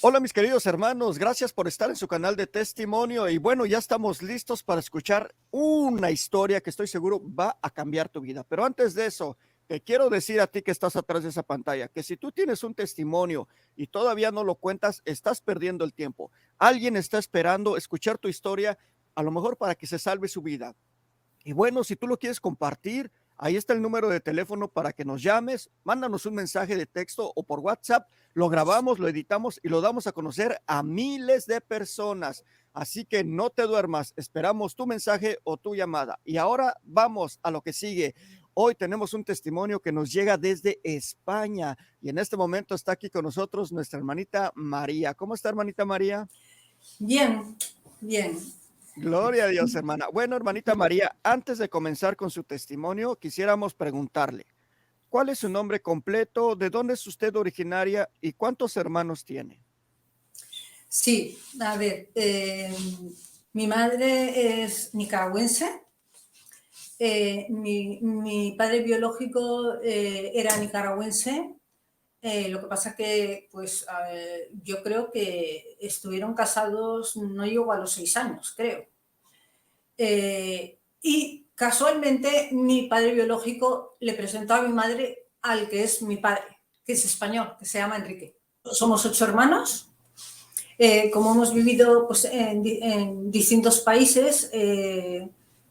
Hola mis queridos hermanos, gracias por estar en su canal de testimonio y bueno, ya estamos listos para escuchar una historia que estoy seguro va a cambiar tu vida. Pero antes de eso, te quiero decir a ti que estás atrás de esa pantalla, que si tú tienes un testimonio y todavía no lo cuentas, estás perdiendo el tiempo. Alguien está esperando escuchar tu historia, a lo mejor para que se salve su vida. Y bueno, si tú lo quieres compartir, ahí está el número de teléfono para que nos llames, mándanos un mensaje de texto o por WhatsApp, lo grabamos, lo editamos y lo damos a conocer a miles de personas. Así que no te duermas, esperamos tu mensaje o tu llamada. Y ahora vamos a lo que sigue. Hoy tenemos un testimonio que nos llega desde España y en este momento está aquí con nosotros nuestra hermanita María. ¿Cómo está, hermanita María? Bien, bien. Gloria a Dios, hermana. Bueno, hermanita María, antes de comenzar con su testimonio, quisiéramos preguntarle, ¿cuál es su nombre completo? ¿De dónde es usted originaria? ¿Y cuántos hermanos tiene? Sí, a ver, mi madre es nicaragüense, mi padre biológico era nicaragüense, lo que pasa que, pues, yo creo que estuvieron casados, no llegó a los 6 años, creo. Y casualmente mi padre biológico le presentó a mi madre al que es mi padre, que es español, que se llama Enrique. Somos 8 hermanos. Como hemos vivido pues, en distintos países,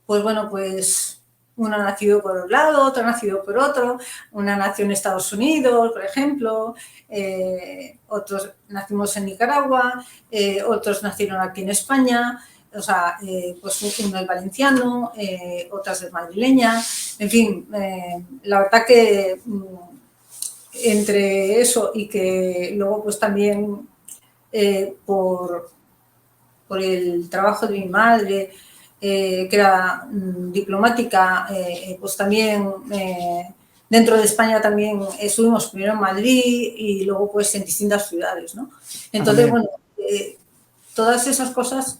pues bueno, pues una ha nacido por un lado, otra ha nacido por otro, una nació en Estados Unidos, por ejemplo, otros nacimos en Nicaragua, otros nacieron aquí en España, o sea, pues uno es valenciano, otras es madrileña, en fin, la verdad que entre eso y que luego pues también por el trabajo de mi madre, que era diplomática, pues también dentro de España también estuvimos primero en Madrid y luego pues en distintas ciudades, ¿no? Entonces, Amén. bueno, todas esas cosas,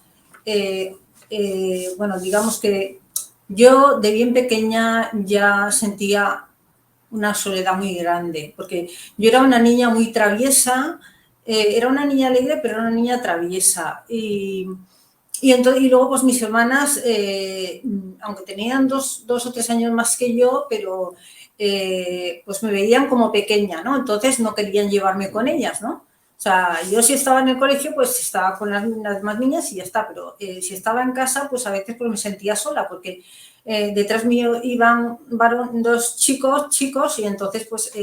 bueno, digamos que yo de bien pequeña ya sentía una soledad muy grande, porque yo era una niña muy traviesa, era una niña alegre, pero era una niña traviesa. Y luego, pues mis hermanas, aunque tenían 2 o 3 años más que yo, pero pues me veían como pequeña, ¿no? Entonces no querían llevarme con ellas, ¿no? O sea, yo si estaba en el colegio, pues estaba con las demás niñas y ya está, pero si estaba en casa, pues a veces pues me sentía sola, porque detrás mío iban dos chicos, y entonces, pues,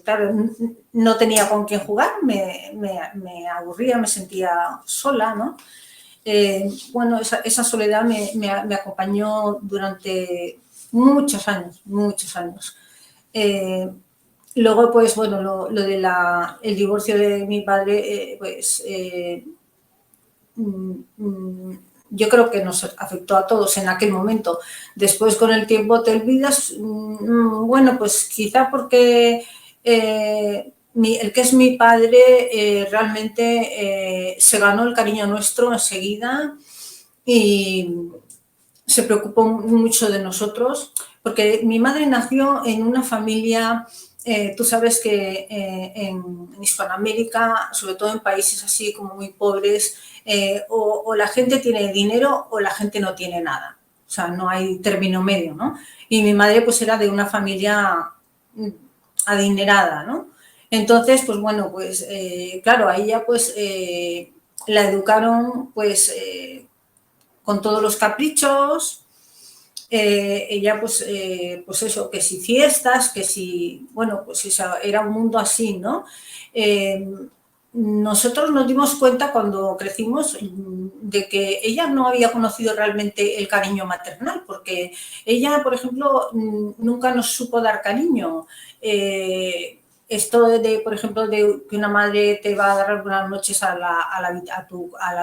claro, no tenía con quién jugar, me aburría, me sentía sola, ¿no? Bueno, esa soledad me acompañó durante muchos años, muchos años. Luego, pues bueno, lo de el divorcio de mi padre, pues yo creo que nos afectó a todos en aquel momento. Después, con el tiempo, te olvidas, bueno, pues quizá porque el que es mi padre realmente se ganó el cariño nuestro enseguida y se preocupó mucho de nosotros, porque mi madre nació en una familia, tú sabes que en Hispanoamérica, sobre todo en países así como muy pobres, o la gente tiene dinero o la gente no tiene nada. O sea, no hay término medio, ¿no? Y mi madre pues era de una familia adinerada, ¿no? Entonces, pues bueno, pues claro, a ella pues la educaron pues con todos los caprichos. Ella pues eso, que si fiestas, que si, bueno, pues eso, era un mundo así, ¿no? Nosotros nos dimos cuenta cuando crecimos de que ella no había conocido realmente el cariño maternal, porque ella, por ejemplo, nunca nos supo dar cariño. Esto de, por ejemplo, de que una madre te va a dar buenas noches a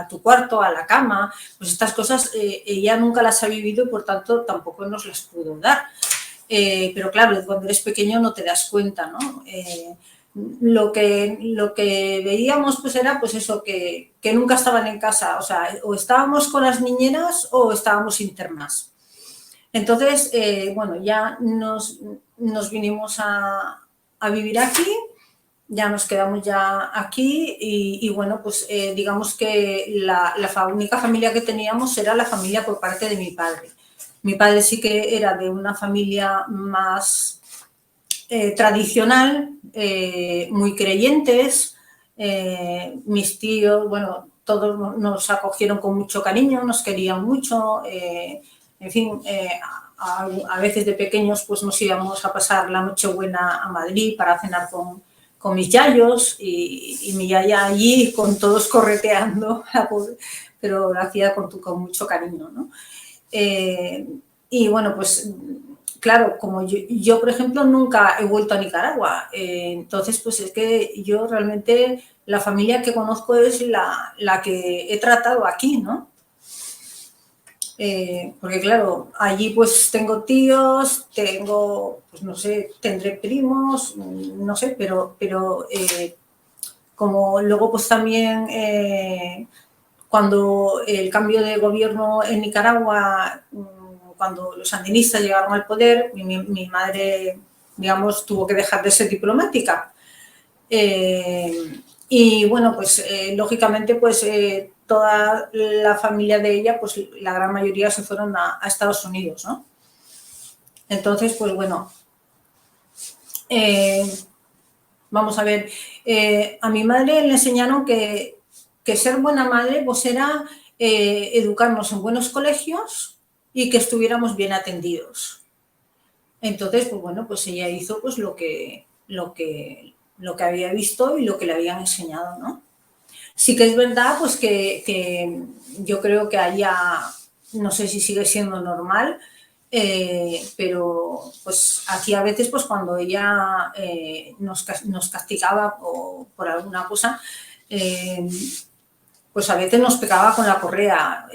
tu cuarto, a la cama, pues estas cosas ella nunca las ha vivido y por tanto tampoco nos las pudo dar. Pero claro, cuando eres pequeño no te das cuenta, ¿no? Lo que veíamos pues era pues eso, que nunca estaban en casa, o sea, o estábamos con las niñeras o estábamos internas. Entonces, bueno, ya nos vinimos a vivir aquí ya nos quedamos ya aquí y bueno, pues digamos que la única familia que teníamos era la familia por parte de mi padre. Mi padre sí que era de una familia más tradicional, muy creyentes. Mis tíos, bueno, todos nos acogieron con mucho cariño, nos querían mucho. En fin, a veces de pequeños pues nos íbamos a pasar la Nochebuena a Madrid para cenar con mis yayos y mi yaya allí con todos correteando, pero lo hacía con mucho cariño, ¿no? Y bueno, pues claro, como yo, por ejemplo, nunca he vuelto a Nicaragua, entonces pues es que yo realmente la familia que conozco es la que he tratado aquí, ¿no? Porque claro, allí pues tengo tíos, tengo, pues no sé, tendré primos, no sé, pero como luego pues también cuando el cambio de gobierno en Nicaragua, cuando los sandinistas llegaron al poder, mi madre, digamos, tuvo que dejar de ser diplomática. Y bueno, pues lógicamente, pues toda la familia de ella, pues la gran mayoría se fueron a Estados Unidos, ¿no? Entonces, pues bueno, vamos a ver, a mi madre le enseñaron que ser buena madre pues era educarnos en buenos colegios y que estuviéramos bien atendidos. Entonces, pues bueno, pues ella hizo pues lo que había visto y lo que le habían enseñado, ¿no? Sí que es verdad pues que yo creo que allá, no sé si sigue siendo normal, pero pues aquí a veces pues cuando ella nos castigaba por alguna cosa, pues a veces nos pegaba con la correa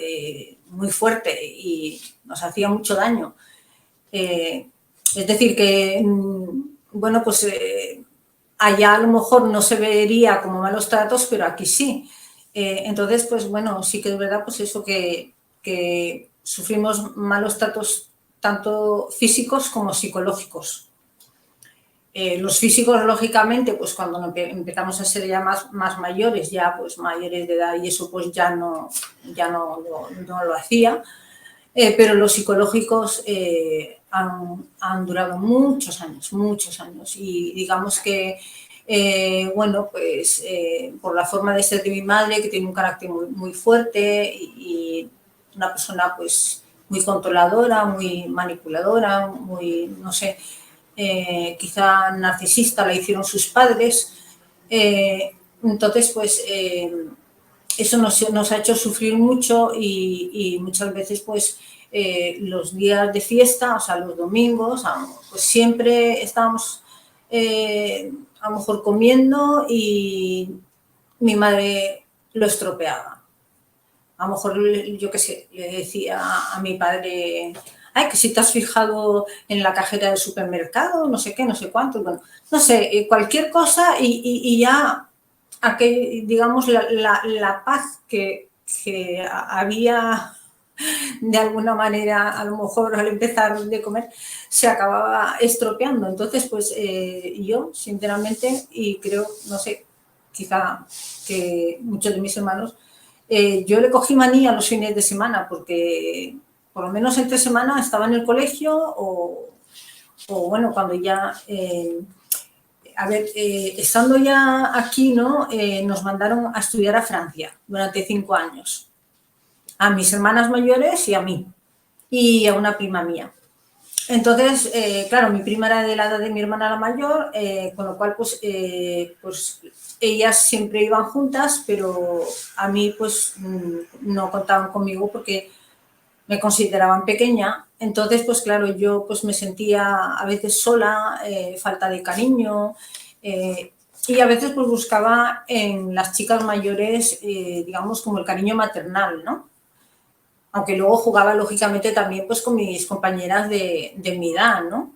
muy fuerte y nos hacía mucho daño. Es decir, que, bueno, pues allá a lo mejor no se vería como malos tratos, pero aquí sí. Entonces, pues bueno, sí que es verdad, pues eso que sufrimos malos tratos tanto físicos como psicológicos. Los físicos, lógicamente, pues cuando empezamos a ser ya más mayores, ya pues mayores de edad y eso pues ya no lo hacía. Pero los psicológicos han durado muchos años y digamos que, bueno, pues por la forma de ser de mi madre, que tiene un carácter muy fuerte y una persona pues muy controladora, muy manipuladora, muy, no sé, quizá narcisista, la hicieron sus padres. Entonces, pues eso nos ha hecho sufrir mucho y muchas veces pues los días de fiesta, o sea, los domingos, pues siempre estábamos a lo mejor comiendo y mi madre lo estropeaba. A lo mejor, yo qué sé, le decía a mi padre, ay, que si te has fijado en la cajera del supermercado, no sé qué, no sé cuánto, bueno, no sé, cualquier cosa y ya digamos, la paz que había de alguna manera, a lo mejor al empezar de comer, se acababa estropeando. Entonces, pues yo, sinceramente, y creo, no sé, quizá que muchos de mis hermanos, yo le cogí manía los fines de semana porque por lo menos entre semana estaba en el colegio o bueno, cuando ya... a ver, estando ya aquí, ¿no? Nos mandaron a estudiar a Francia durante 5 años. A mis hermanas mayores y a mí. Y a una prima mía. Entonces, claro, mi prima era de la edad de mi hermana la mayor, con lo cual, pues ellas siempre iban juntas, pero a mí, pues, no contaban conmigo porque me consideraban pequeña. Entonces, pues claro, yo pues me sentía a veces sola, falta de cariño y a veces pues buscaba en las chicas mayores, digamos, como el cariño maternal, ¿no? Aunque luego jugaba lógicamente también pues con mis compañeras de mi edad, ¿no?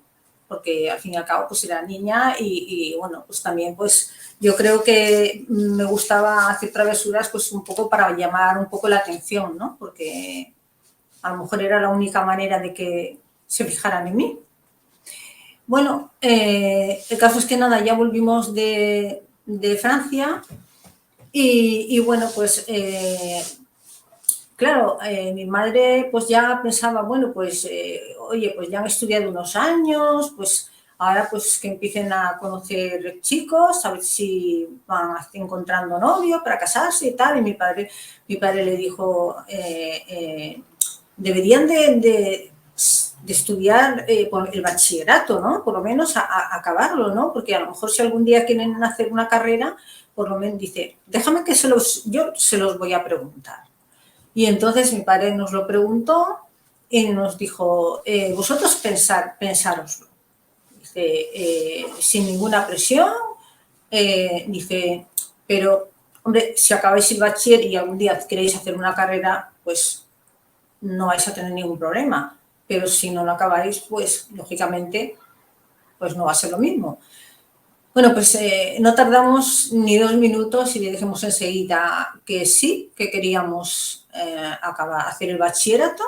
Porque al fin y al cabo pues era niña y bueno, pues también pues yo creo que me gustaba hacer travesuras pues un poco para llamar un poco la atención, ¿no? Porque a lo mejor era la única manera de que se fijaran en mí. Bueno, el caso es que nada, ya volvimos de Francia y bueno, pues claro, mi madre pues ya pensaba, bueno, pues oye, pues ya han estudiado unos años, pues ahora pues que empiecen a conocer chicos, a ver si van encontrando novio para casarse y tal. Y mi padre le dijo, deberían de estudiar el bachillerato, ¿no? Por lo menos a acabarlo, ¿no? Porque a lo mejor si algún día quieren hacer una carrera, por lo menos dice, déjame que yo se los voy a preguntar. Y entonces mi padre nos lo preguntó y nos dijo, vosotros pensároslo. Dice, sin ninguna presión, dice, pero, hombre, si acabáis el bachiller y algún día queréis hacer una carrera, pues no vais a tener ningún problema. Pero si no lo acabáis, pues lógicamente, pues no va a ser lo mismo. Bueno, pues no tardamos ni 2 minutos y le dijimos enseguida que sí, que queríamos hacer el bachillerato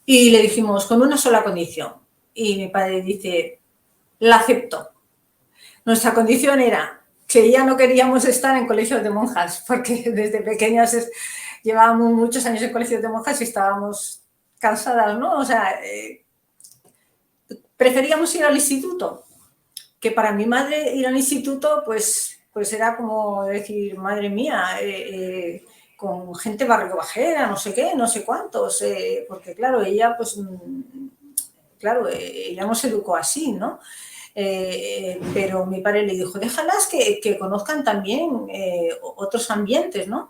y le dijimos con una sola condición. Y mi padre dice, la acepto. Nuestra condición era que ya no queríamos estar en colegios de monjas, porque desde pequeñas llevábamos muchos años en colegios de monjas y estábamos cansadas, ¿no? O sea, preferíamos ir al instituto, que para mi madre ir al instituto pues era como decir, madre mía, con gente barriobajera, no sé qué, no sé cuántos, porque claro, ella pues, claro, ella nos educó así, ¿no? Pero mi padre le dijo, déjalas que conozcan también otros ambientes, ¿no?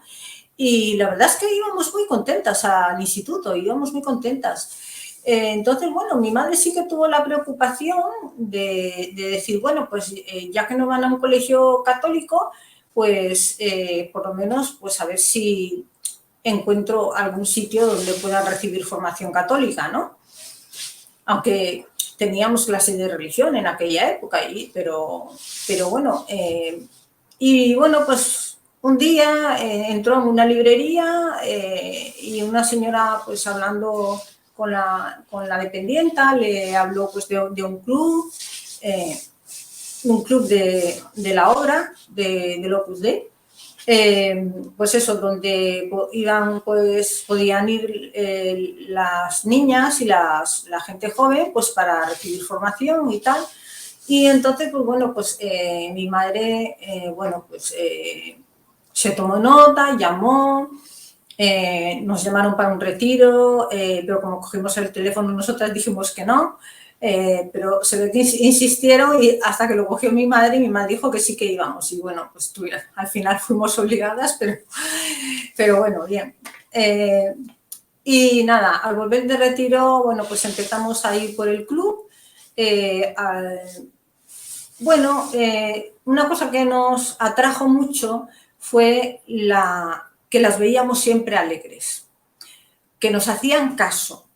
Y la verdad es que íbamos muy contentas al instituto, íbamos muy contentas. Entonces, bueno, mi madre sí que tuvo la preocupación de decir, bueno, pues ya que no van a un colegio católico, pues por lo menos pues a ver si encuentro algún sitio donde pueda recibir formación católica, ¿no? Aunque teníamos clases de religión en aquella época, pero bueno, y bueno, pues un día entró en una librería y una señora pues hablando con la dependienta le habló pues de un club de la obra del Opus Dei, pues eso, donde iban, pues podían ir las niñas y la gente joven pues para recibir formación y tal. Y entonces, pues bueno, pues mi madre, bueno, pues se tomó nota, llamó, nos llamaron para un retiro, pero como cogimos el teléfono nosotras dijimos que no, pero se ve que insistieron y hasta que lo cogió mi madre y mi madre dijo que sí que íbamos y bueno, pues al final fuimos obligadas, pero bueno, bien. Y nada, al volver de retiro, bueno, pues empezamos a ir por el club. Bueno, una cosa que nos atrajo mucho fue que las veíamos siempre alegres, que nos hacían caso,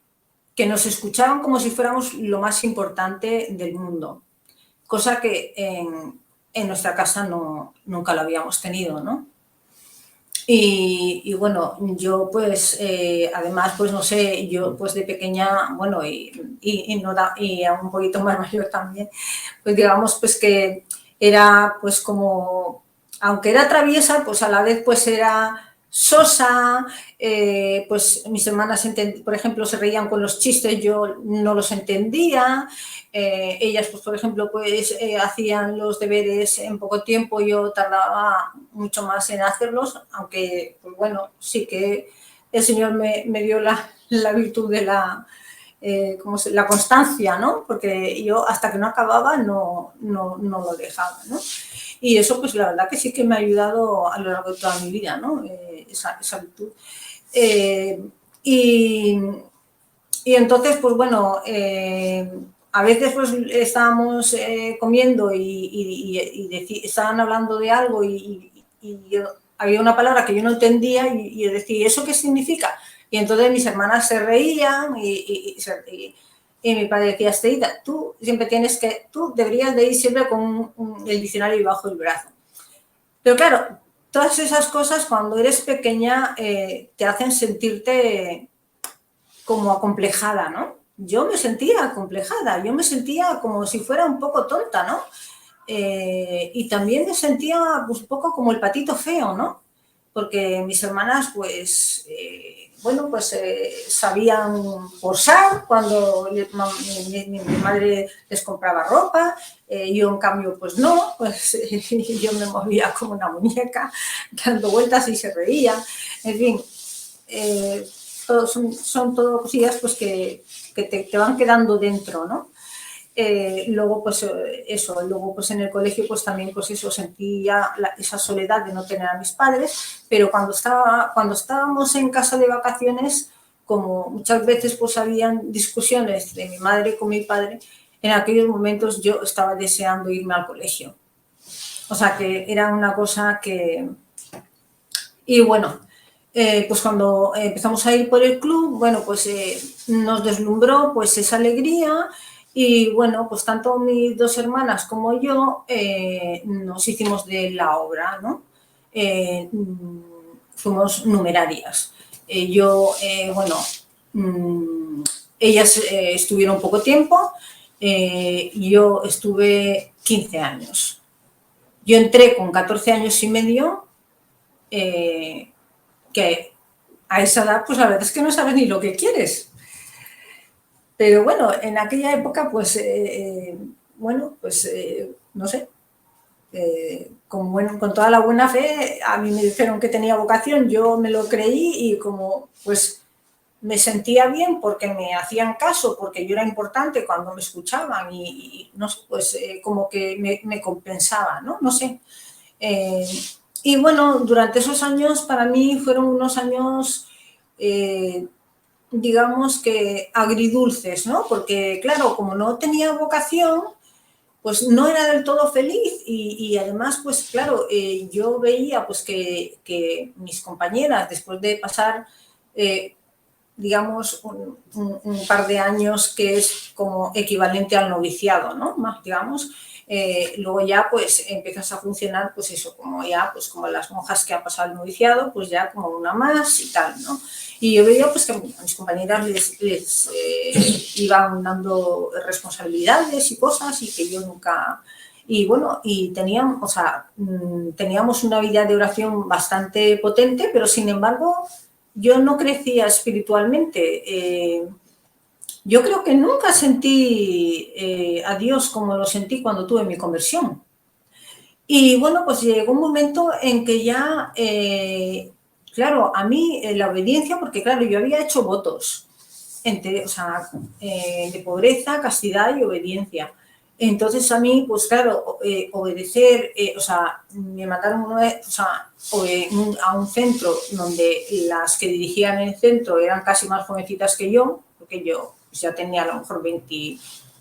que nos escuchaban como si fuéramos lo más importante del mundo, cosa que en nuestra casa nunca lo habíamos tenido, ¿no? Y bueno, yo pues además pues no sé, yo pues de pequeña, bueno, y un poquito más mayor también, pues digamos pues que era pues como, aunque era traviesa, pues a la vez pues era sosa, pues mis hermanas, por ejemplo, se reían con los chistes, yo no los entendía, ellas, pues, por ejemplo, pues hacían los deberes en poco tiempo, yo tardaba mucho más en hacerlos, aunque, pues bueno, sí que el Señor me dio la virtud de la constancia, ¿no? Porque yo hasta que no acababa no lo dejaba, ¿no? Y eso, pues la verdad que sí que me ha ayudado a lo largo de toda mi vida, ¿no? Esa virtud. Y entonces, pues bueno, a veces pues estábamos comiendo y estaban hablando de algo y había una palabra que yo no entendía y yo decía, ¿eso qué significa? Y entonces mis hermanas se reían y mi padre decía, Esteida, tú deberías de ir siempre con el diccionario debajo del brazo. Pero claro, todas esas cosas cuando eres pequeña te hacen sentirte como acomplejada, ¿no? yo me sentía acomplejada, yo me sentía como si fuera un poco tonta, ¿no? Y también me sentía pues, un poco como el patito feo, ¿no? Porque mis hermanas, pues, bueno, pues sabían posar cuando mi madre les compraba ropa, yo en cambio, pues no, pues yo me movía como una muñeca, dando vueltas y se reía, en fin, todos son todo cosillas pues que te van quedando dentro, ¿no? Luego pues eso, luego pues en el colegio pues también pues eso sentía esa soledad de no tener a mis padres, pero cuando estábamos en casa de vacaciones, como muchas veces pues habían discusiones de mi madre con mi padre, en aquellos momentos yo estaba deseando irme al colegio. O sea que era una cosa que... Y bueno, pues cuando empezamos a ir por el club, bueno, pues nos deslumbró pues esa alegría y bueno, pues tanto mis dos hermanas como yo nos hicimos de la obra, ¿no? Fuimos numerarias. Bueno, ellas estuvieron poco tiempo, yo estuve 15 años. Yo entré con 14 años y medio, que a esa edad, pues la verdad es que no sabes ni lo que quieres. Pero bueno, en aquella época, pues, bueno, pues, no sé, con toda la buena fe, a mí me dijeron que tenía vocación, yo me lo creí y como, pues, me sentía bien porque me hacían caso, porque yo era importante cuando me escuchaban y no sé, pues, como que me compensaba, ¿no? No sé. Y bueno, durante esos años para mí fueron unos años, digamos que agridulces, ¿no? Porque claro, como no tenía vocación, pues no era del todo feliz y además, pues claro, yo veía pues que mis compañeras, después de pasar, digamos, un par de años que es como equivalente al noviciado, ¿no? Más, digamos, luego ya pues empiezas a funcionar pues eso, como ya pues como las monjas que han pasado el noviciado, pues ya como una más y tal, ¿no? Y yo veía pues que a mis compañeras les iban dando responsabilidades y cosas y que yo nunca... Y bueno, y teníamos, o sea, teníamos una vida de oración bastante potente, pero sin embargo yo no crecía espiritualmente. Yo creo que nunca sentí a Dios como lo sentí cuando tuve mi conversión. Y bueno, pues llegó un momento en que ya, claro, a mí la obediencia, porque claro, yo había hecho votos, o sea, de pobreza, castidad y obediencia. Entonces a mí, pues claro, obedecer, o sea, me mandaron o sea, a un centro donde las que dirigían el centro eran casi más jovencitas que yo, porque yo pues, ya tenía a lo mejor 20,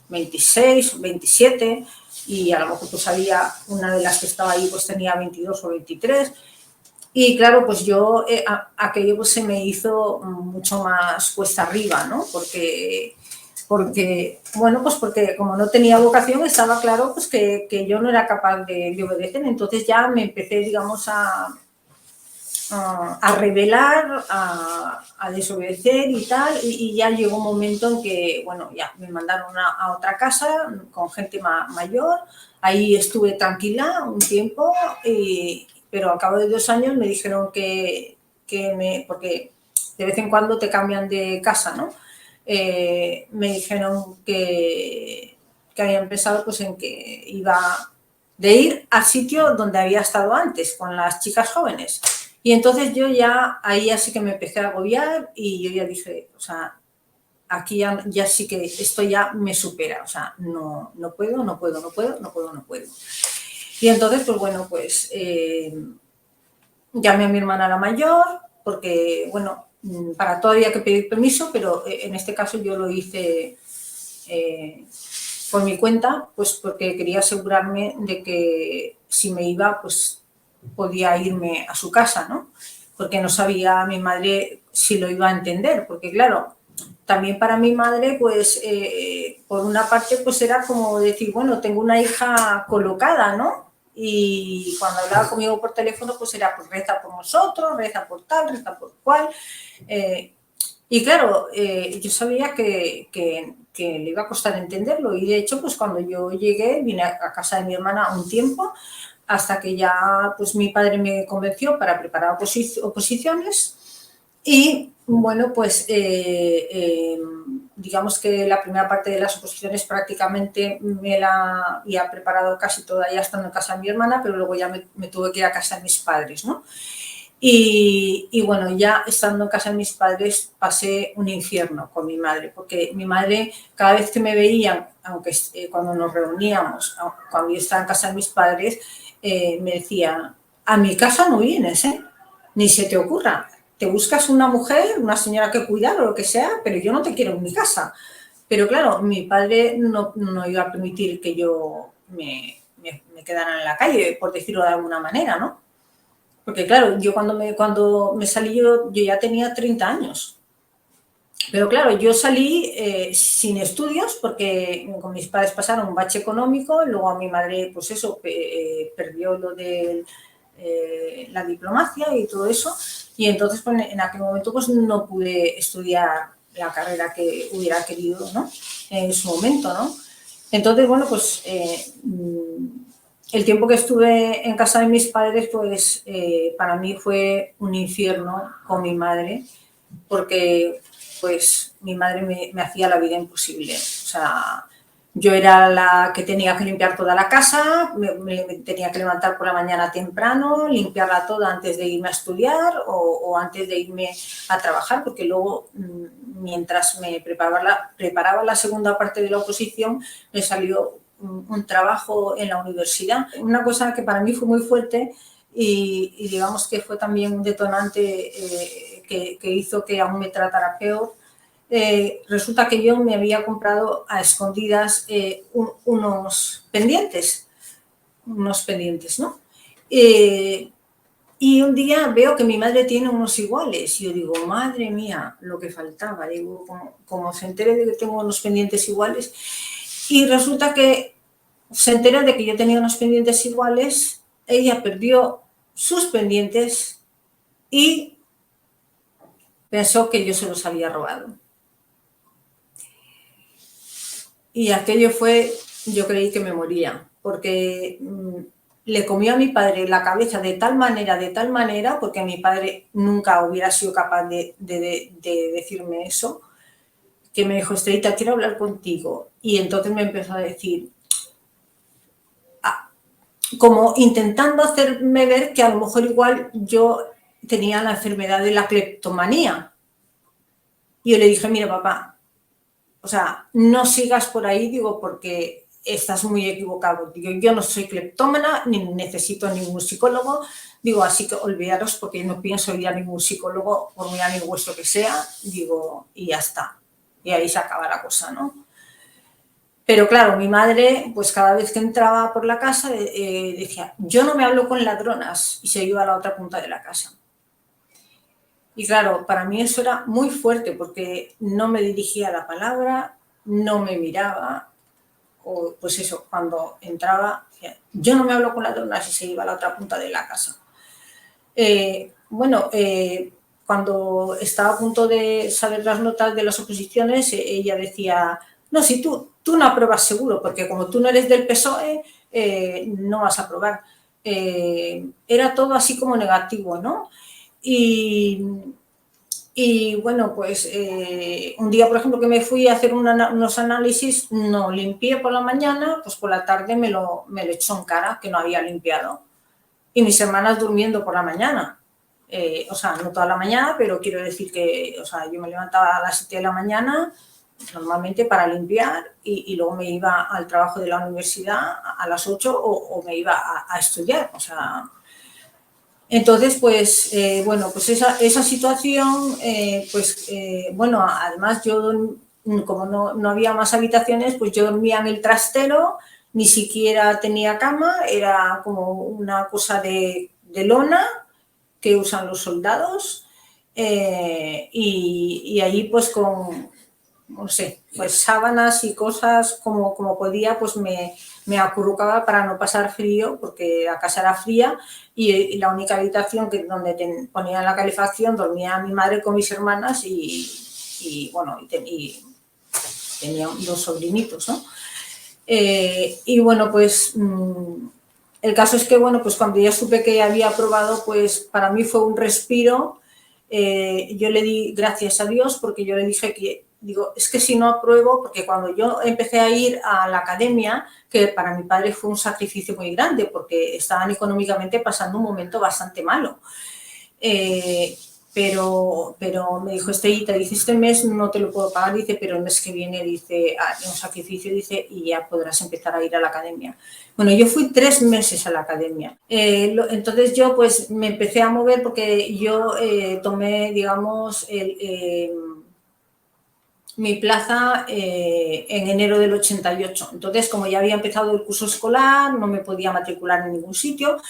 26, 27 y a lo mejor pues había una de las que estaba ahí pues tenía 22 o 23 y claro, pues yo, aquello pues se me hizo mucho más cuesta arriba, ¿no? Porque, bueno, pues porque como no tenía vocación, estaba claro pues que yo no era capaz de obedecer. Entonces ya me empecé, digamos, a rebelar, a desobedecer y tal, y ya llegó un momento en que, bueno, ya me mandaron a otra casa con gente mayor, ahí estuve tranquila un tiempo, pero al cabo de 2 años me dijeron porque de vez en cuando te cambian de casa, ¿no? Me dijeron que había empezado pues en que iba de ir al sitio donde había estado antes, con las chicas jóvenes. Y entonces yo ya, ahí ya sí que me empecé a agobiar y yo ya dije, o sea, aquí ya sí que esto ya me supera, o sea, no puedo, no puedo, no puedo, no puedo, no puedo. Y entonces, pues bueno, pues llamé a mi hermana la mayor, porque, bueno, para todo había que pedir permiso, pero en este caso yo lo hice por mi cuenta, pues porque quería asegurarme de que si me iba, pues podía irme a su casa, ¿no? Porque no sabía mi madre si lo iba a entender, porque claro, también para mi madre, pues por una parte, pues era como decir, bueno, tengo una hija colocada, ¿no? Y cuando hablaba conmigo por teléfono, pues era, pues reza por nosotros, reza por tal, reza por cual. Y claro, yo sabía que le iba a costar entenderlo y de hecho, pues cuando yo llegué, vine a casa de mi hermana un tiempo hasta que ya pues mi padre me convenció para preparar oposiciones y bueno, pues digamos que la primera parte de las oposiciones prácticamente me la había preparado casi toda ya estando en casa de mi hermana, pero luego ya me tuve que ir a casa de mis padres, ¿no? Y bueno, ya estando en casa de mis padres pasé un infierno con mi madre, porque mi madre cada vez que me veían, aunque cuando nos reuníamos, cuando yo estaba en casa de mis padres, me decía, a mi casa no vienes, ¿eh? Ni se te ocurra, te buscas una mujer, una señora que cuidar o lo que sea, pero yo no te quiero en mi casa. Pero claro, mi padre no iba a permitir que yo me quedara en la calle, por decirlo de alguna manera, ¿no? Porque claro, yo cuando me salí yo ya tenía 30 años. Pero claro, yo salí sin estudios porque con mis padres pasaron un bache económico, luego a mi madre, pues eso, perdió lo de la diplomacia y todo eso, y entonces pues, en aquel momento pues no pude estudiar la carrera que hubiera querido, ¿no? En su momento, ¿no? Entonces, bueno, pues el tiempo que estuve en casa de mis padres, pues para mí fue un infierno con mi madre, porque pues mi madre me hacía la vida imposible. O sea, yo era la que tenía que limpiar toda la casa, me tenía que levantar por la mañana temprano, limpiarla toda antes de irme a estudiar o antes de irme a trabajar, porque luego, mientras me preparaba la segunda parte de la oposición, me salió un trabajo en la universidad. Una cosa que para mí fue muy fuerte y digamos que fue también un detonante que hizo que aún me tratara peor. Resulta que yo me había comprado a escondidas unos pendientes, ¿no? Y un día veo que mi madre tiene unos iguales y yo digo, madre mía, lo que faltaba. Digo, como se entere de que tengo unos pendientes iguales. Y resulta que se enteró de que yo tenía unos pendientes iguales, ella perdió sus pendientes y pensó que yo se los había robado. Y aquello fue, yo creí que me moría, porque le comió a mi padre la cabeza de tal manera, porque mi padre nunca hubiera sido capaz de decirme eso, que me dijo, Estelita, quiero hablar contigo. Y entonces me empezó a decir, como intentando hacerme ver que a lo mejor igual yo tenía la enfermedad de la cleptomanía. Y yo le dije, mira, papá, o sea, no sigas por ahí, digo, porque estás muy equivocado. Digo, yo no soy cleptómana, ni necesito ningún psicólogo. Digo, así que olvidaros porque no pienso ir a ningún psicólogo, por muy amigo vuestro que sea. Digo, y ya está. Y ahí se acaba la cosa, ¿no? Pero claro, mi madre, pues cada vez que entraba por la casa, decía, yo no me hablo con ladronas, y se iba a la otra punta de la casa. Y claro, para mí eso era muy fuerte porque no me dirigía la palabra, no me miraba, o pues eso, cuando entraba, yo no me hablo con ladronas y se iba a la otra punta de la casa. Bueno, cuando estaba a punto de saber las notas de las oposiciones, ella decía, no, si tú no apruebas seguro, porque como tú no eres del PSOE, no vas a aprobar. Era todo así como negativo, ¿no? Y bueno, pues un día, por ejemplo, que me fui a hacer unos análisis, no limpié por la mañana, pues por la tarde me lo echó en cara, que no había limpiado. Y mis hermanas durmiendo por la mañana. O sea, no toda la mañana, pero quiero decir que, o sea, yo me levantaba a las 7 de la mañana, normalmente para limpiar, y luego me iba al trabajo de la universidad a las 8 o me iba a estudiar, o sea. Entonces, pues, bueno, pues esa situación, pues, bueno, además yo, como no había más habitaciones, pues yo dormía en el trastero, ni siquiera tenía cama, era como una cosa de lona que usan los soldados, y ahí pues con, no sé, pues sábanas y cosas como podía, pues me acurrucaba para no pasar frío, porque la casa era fría y la única habitación donde ponía la calefacción dormía mi madre con mis hermanas y bueno, y tenía 2 sobrinitos, ¿no? Y bueno, pues el caso es que, bueno, pues cuando ya supe que había aprobado, pues para mí fue un respiro. Yo le di gracias a Dios porque yo le dije que, digo, es que si no apruebo, porque cuando yo empecé a ir a la academia, que para mi padre fue un sacrificio muy grande porque estaban económicamente pasando un momento bastante malo. Pero me dijo, Estrellita, dice, este mes no te lo puedo pagar, dice, pero el mes que viene, dice, un sacrificio, dice, y ya podrás empezar a ir a la academia. Bueno, yo fui 3 meses a la academia. Entonces yo pues me empecé a mover porque yo tomé, digamos, mi plaza en enero del 88. Entonces, como ya había empezado el curso escolar, no me podía matricular en ningún sitio,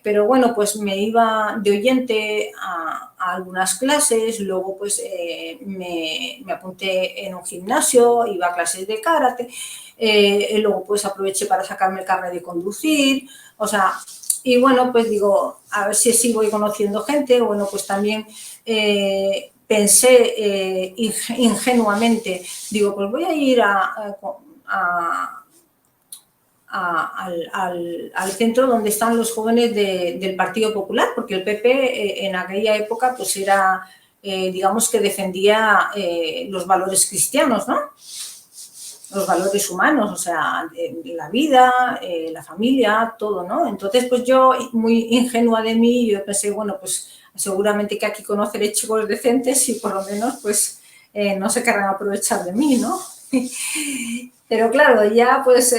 pero bueno, pues me iba de oyente a algunas clases, luego pues me apunté en un gimnasio, iba a clases de karate, luego pues aproveché para sacarme el carnet de conducir, o sea, y bueno, pues digo, a ver si sigo conociendo gente, bueno, pues también pensé ingenuamente, digo, pues voy a ir al centro donde están los jóvenes del Partido Popular, porque el PP en aquella época pues era, digamos que defendía los valores cristianos, ¿no? Los valores humanos, o sea, la vida, la familia, todo, ¿no? Entonces, pues yo, muy ingenua de mí, yo pensé, bueno, pues seguramente que aquí conoceré chicos decentes y por lo menos, pues, no se querrán aprovechar de mí, ¿no? Pero claro, ya pues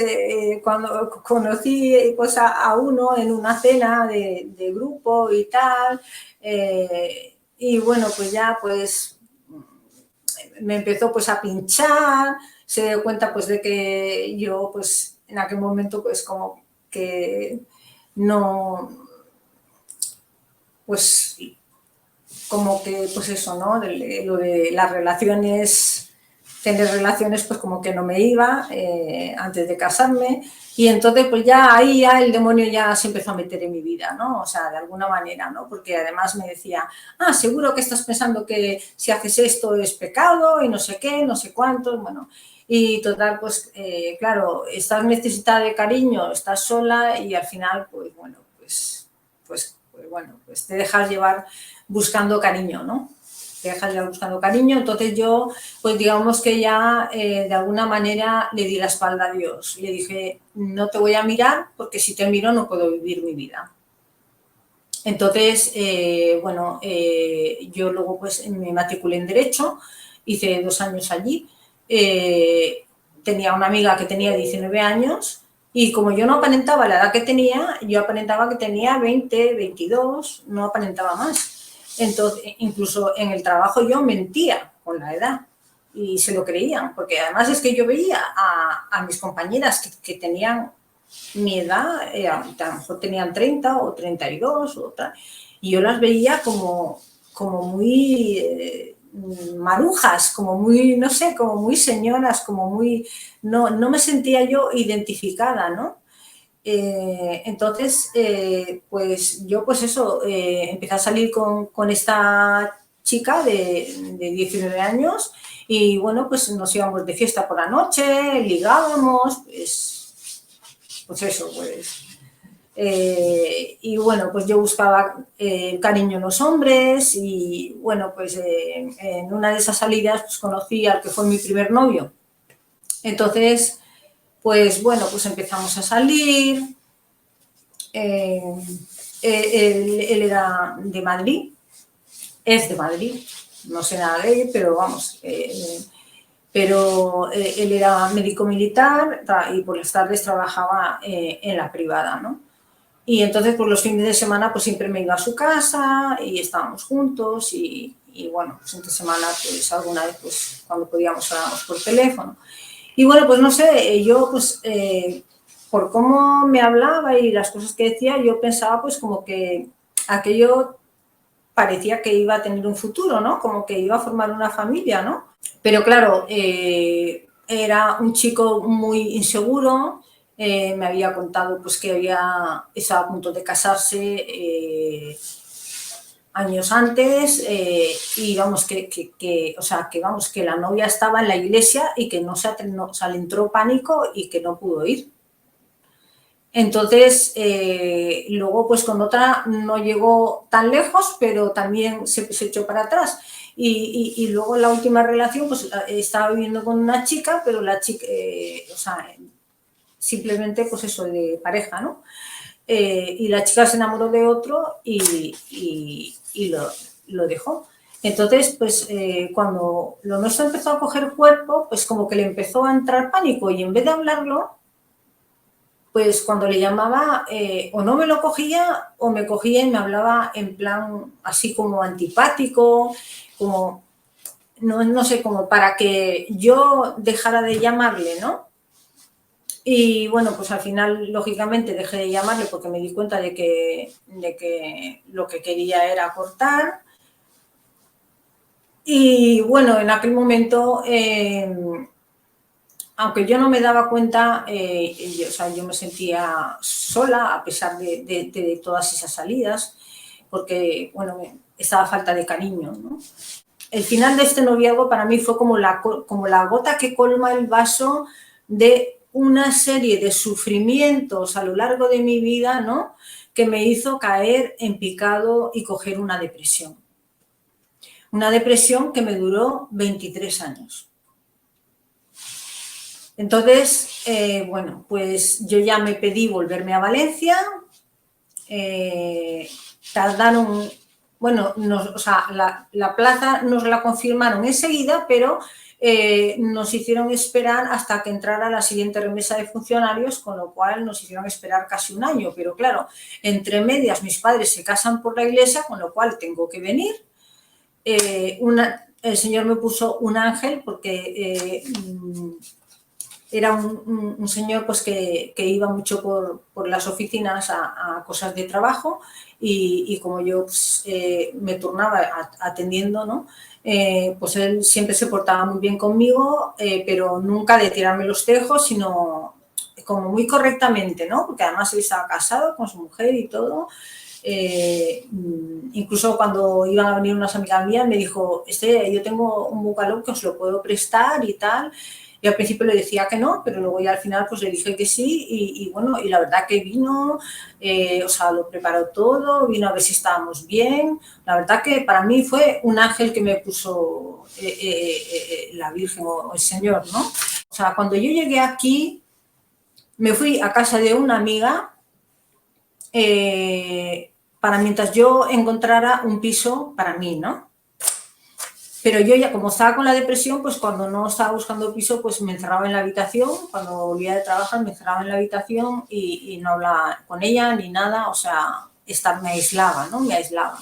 cuando conocí pues, a uno en una cena de grupo y tal, y bueno, pues ya pues me empezó pues a pinchar, se dio cuenta pues de que yo pues en aquel momento pues como que no, pues como que pues eso, ¿no? Lo de las relaciones, tener relaciones pues como que no me iba antes de casarme y entonces pues ya ahí ya el demonio ya se empezó a meter en mi vida, ¿no? O sea, de alguna manera, ¿no? Porque además me decía, seguro que estás pensando que si haces esto es pecado y no sé qué, no sé cuántos, bueno. Y total, pues claro, estás necesitada de cariño, estás sola y al final pues bueno, pues bueno, pues te dejas llevar buscando cariño, ¿no? Te dejas llevar buscando cariño. Entonces yo, pues digamos que ya de alguna manera le di la espalda a Dios. Le dije, no te voy a mirar porque si te miro no puedo vivir mi vida. Entonces, bueno, yo luego pues me matriculé en Derecho, hice 2 años allí. Tenía una amiga que tenía 19 años y como yo no aparentaba la edad que tenía, yo aparentaba que tenía 20, 22, no aparentaba más. Entonces, incluso en el trabajo yo mentía con la edad y se lo creían, porque además es que yo veía a mis compañeras que tenían mi edad, a lo mejor tenían 30 o 32 o tal, y yo las veía como muy marujas, como muy, no sé, como muy señoras, como muy, no me sentía yo identificada, ¿no? Entonces, pues yo pues eso, empecé a salir con esta chica de 19 años y bueno, pues nos íbamos de fiesta por la noche, ligábamos, pues eso, pues. Y bueno, pues yo buscaba cariño en los hombres y bueno, pues en una de esas salidas pues conocí al que fue mi primer novio. Entonces, pues bueno, pues empezamos a salir. Él era de Madrid, es de Madrid, no sé nada de él, pero vamos, pero él era médico militar y por las tardes trabajaba en la privada, ¿no? Y entonces, pues los fines de semana, pues siempre me iba a su casa y estábamos juntos y bueno, pues entre semana, pues alguna vez, pues cuando podíamos hablábamos por teléfono. Y bueno, pues no sé, yo pues por cómo me hablaba y las cosas que decía, yo pensaba pues como que aquello parecía que iba a tener un futuro, ¿no? Como que iba a formar una familia, ¿no? Pero claro, era un chico muy inseguro, me había contado pues que estaba a punto de casarse años antes y vamos, o sea, vamos, que la novia estaba en la iglesia y que no, o sea, le entró pánico y que no pudo ir. Entonces, luego pues con otra no llegó tan lejos, pero también se echó para atrás. Y luego la última relación, pues estaba viviendo con una chica, pero la chica, o sea, simplemente pues eso, de pareja, ¿no? Y la chica se enamoró de otro y lo dejó. Entonces, pues cuando lo nuestro empezó a coger cuerpo, pues como que le empezó a entrar pánico y en vez de hablarlo, pues cuando le llamaba o no me lo cogía o me cogía y me hablaba en plan así como antipático, como, no sé, como para que yo dejara de llamarle, ¿no? Y bueno, pues al final, lógicamente, dejé de llamarle porque me di cuenta de que lo que quería era cortar. Y bueno, en aquel momento, aunque yo no me daba cuenta, o sea, yo me sentía sola a pesar de todas esas salidas, porque, bueno, estaba falta de cariño, ¿no? El final de este noviazgo para mí fue como la gota que colma el vaso de una serie de sufrimientos a lo largo de mi vida, ¿no? Que me hizo caer en picado y coger una depresión. Una depresión que me duró 23 años. Entonces, bueno, pues yo ya me pedí volverme a Valencia. Tardaron, bueno, o sea, la plaza nos la confirmaron enseguida, pero nos hicieron esperar hasta que entrara la siguiente remesa de funcionarios, con lo cual nos hicieron esperar casi un año. Pero claro, entre medias mis padres se casan por la iglesia, con lo cual tengo que venir. El Señor me puso un ángel porque era un señor pues que iba mucho por las oficinas a cosas de trabajo y como yo pues, me turnaba atendiendo, ¿no? Pues él siempre se portaba muy bien conmigo, pero nunca de tirarme los tejos, sino como muy correctamente, ¿no? Porque además él estaba casado con su mujer y todo. Incluso cuando iban a venir unas amigas mías me dijo, yo tengo un bucaló que os lo puedo prestar y tal. Y al principio le decía que no, pero luego ya al final pues le dije que sí y bueno, y la verdad que vino, o sea, lo preparó todo, vino a ver si estábamos bien. La verdad que para mí fue un ángel que me puso la Virgen o el Señor, ¿no? O sea, cuando yo llegué aquí, me fui a casa de una amiga para mientras yo encontrara un piso para mí, ¿no? Pero yo ya, como estaba con la depresión, pues cuando no estaba buscando piso, pues me encerraba en la habitación. Cuando volvía de trabajar, me encerraba en la habitación y no hablaba con ella ni nada. O sea, me aislaba, ¿no? Me aislaba.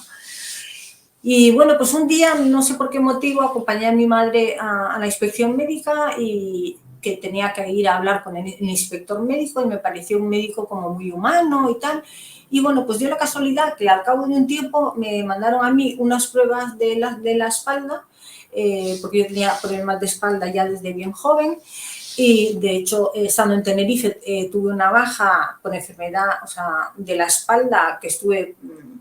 Y bueno, pues un día, no sé por qué motivo, acompañé a mi madre a la inspección médica y que tenía que ir a hablar con el inspector médico y me pareció un médico como muy humano y tal. Y bueno, pues dio la casualidad que al cabo de un tiempo me mandaron a mí unas pruebas de la espalda, porque yo tenía problemas de espalda ya desde bien joven. Y de hecho, estando en Tenerife, tuve una baja por enfermedad, o sea, de la espalda, que estuve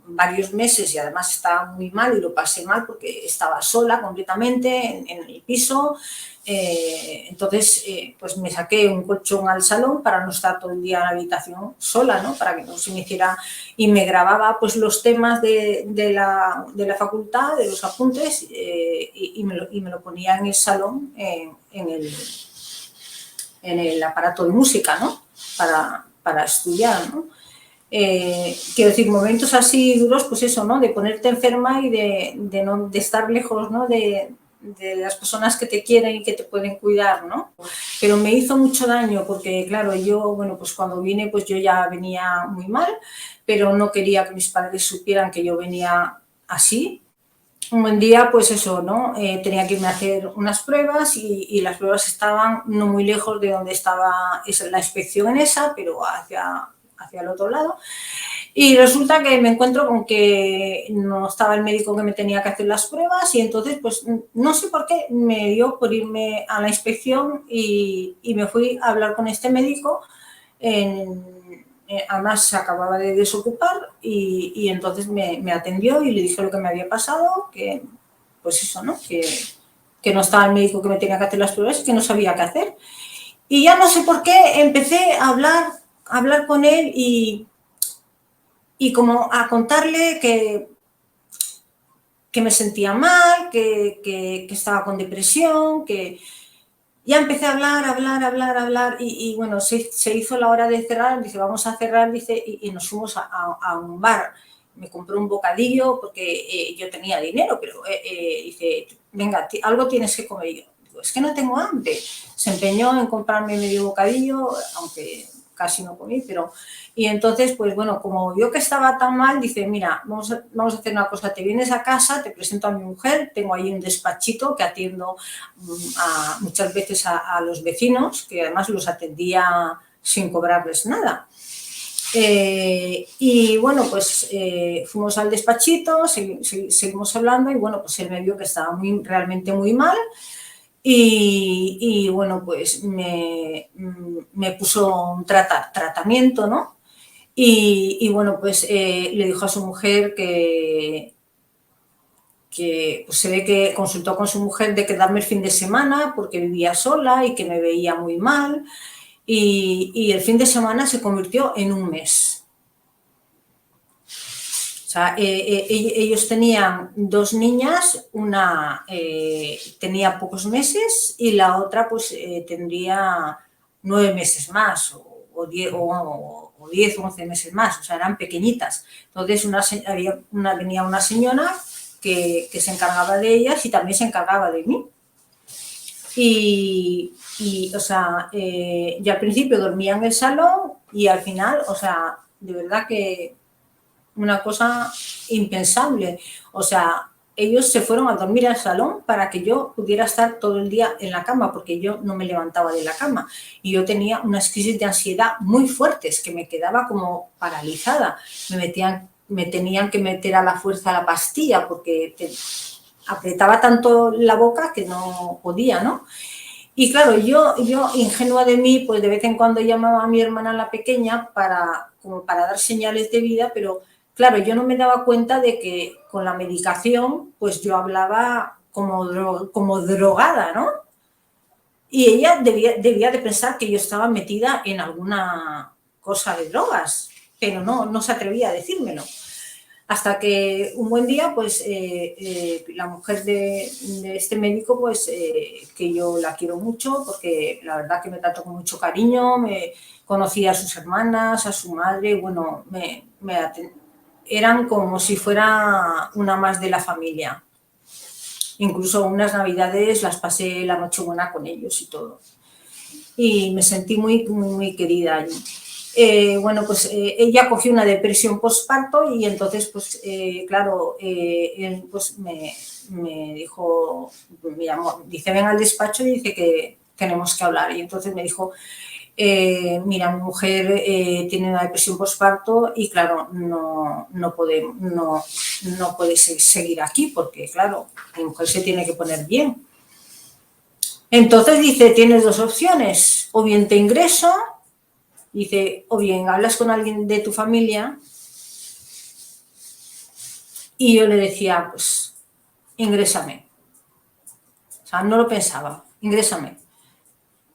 varios meses y además estaba muy mal y lo pasé mal porque estaba sola completamente en el piso. Entonces, pues me saqué un colchón al salón para no estar todo el día en la habitación sola, ¿no? Para que no se me hiciera... Y me grababa pues los temas de la facultad, de los apuntes, y me lo ponía en el salón, en el aparato de música, ¿no? Para estudiar, ¿no? Quiero decir, momentos así duros, pues eso, ¿no? De ponerte enferma y de estar lejos, ¿no? De las personas que te quieren y que te pueden cuidar, ¿no? Pero me hizo mucho daño porque, claro, yo, bueno, pues cuando vine, pues yo ya venía muy mal, pero no quería que mis padres supieran que yo venía así. Un buen día, pues eso, ¿no? Tenía que irme a hacer unas pruebas y las pruebas estaban no muy lejos de donde estaba la inspección en esa, pero hacia el otro lado. Y resulta que me encuentro con que no estaba el médico que me tenía que hacer las pruebas y entonces, pues no sé por qué, me dio por irme a la inspección y me fui a hablar con este médico además se acababa de desocupar y entonces me atendió y le dije lo que me había pasado, que pues eso, ¿no? Que no estaba el médico que me tenía que hacer las pruebas y que no sabía qué hacer. Y ya no sé por qué empecé a hablar con él y como a contarle que me sentía mal, que estaba con depresión, que ya empecé a hablar y bueno, se hizo la hora de cerrar, dice, vamos a cerrar, dice, y nos fuimos a un bar. Me compré un bocadillo porque yo tenía dinero, pero dice, venga, algo tienes que comer. Y yo digo, es que no tengo hambre. Se empeñó en comprarme medio bocadillo, aunque casi no comí, pero... Y entonces, pues bueno, como yo que estaba tan mal, dice, mira, vamos a hacer una cosa, te vienes a casa, te presento a mi mujer, tengo ahí un despachito que atiendo muchas veces a los vecinos, que además los atendía sin cobrarles nada. Y bueno, pues fuimos al despachito, seguimos hablando y bueno, pues él me vio que estaba realmente muy mal y bueno, pues me puso un tratamiento, ¿no? Y bueno, pues le dijo a su mujer que pues se ve que consultó con su mujer de quedarme el fin de semana porque vivía sola y que me veía muy mal y el fin de semana se convirtió en un mes. O sea, ellos tenían 2 niñas, una tenía pocos meses y la otra pues tendría 9 meses más o 10 o 11 meses más, o sea, eran pequeñitas. Entonces venía una señora que se encargaba de ellas y también se encargaba de mí. Y o sea, yo al principio dormía en el salón y al final, o sea, de verdad que una cosa impensable. O sea, ellos se fueron a dormir al salón para que yo pudiera estar todo el día en la cama, porque yo no me levantaba de la cama. Y yo tenía unas crisis de ansiedad muy fuertes, que me quedaba como paralizada. Me tenían que meter a la fuerza la pastilla, porque apretaba tanto la boca que no podía, ¿no? Y claro, yo ingenua de mí, pues de vez en cuando llamaba a mi hermana la pequeña como para dar señales de vida, pero claro, yo no me daba cuenta de que con la medicación, pues yo hablaba como drogada, ¿no? Y ella debía de pensar que yo estaba metida en alguna cosa de drogas, pero no se atrevía a decírmelo. Hasta que un buen día, pues la mujer de este médico, pues que yo la quiero mucho, porque la verdad que me trató con mucho cariño, me conocía a sus hermanas, a su madre, bueno, eran como si fuera una más de la familia. Incluso unas navidades las pasé la Nochebuena con ellos y todo. Y me sentí muy querida allí. Bueno, pues ella cogió una depresión postparto y entonces, pues claro, él pues me dijo, me llamó, dice, ven al despacho y dice que tenemos que hablar. Y entonces me dijo, mira, mi mujer tiene una depresión postparto y claro, no puede seguir aquí porque, claro, mi mujer se tiene que poner bien. Entonces dice, tienes 2 opciones, o bien te ingreso, dice, o bien hablas con alguien de tu familia. Y yo le decía, pues, ingrésame. O sea, no lo pensaba, ingrésame.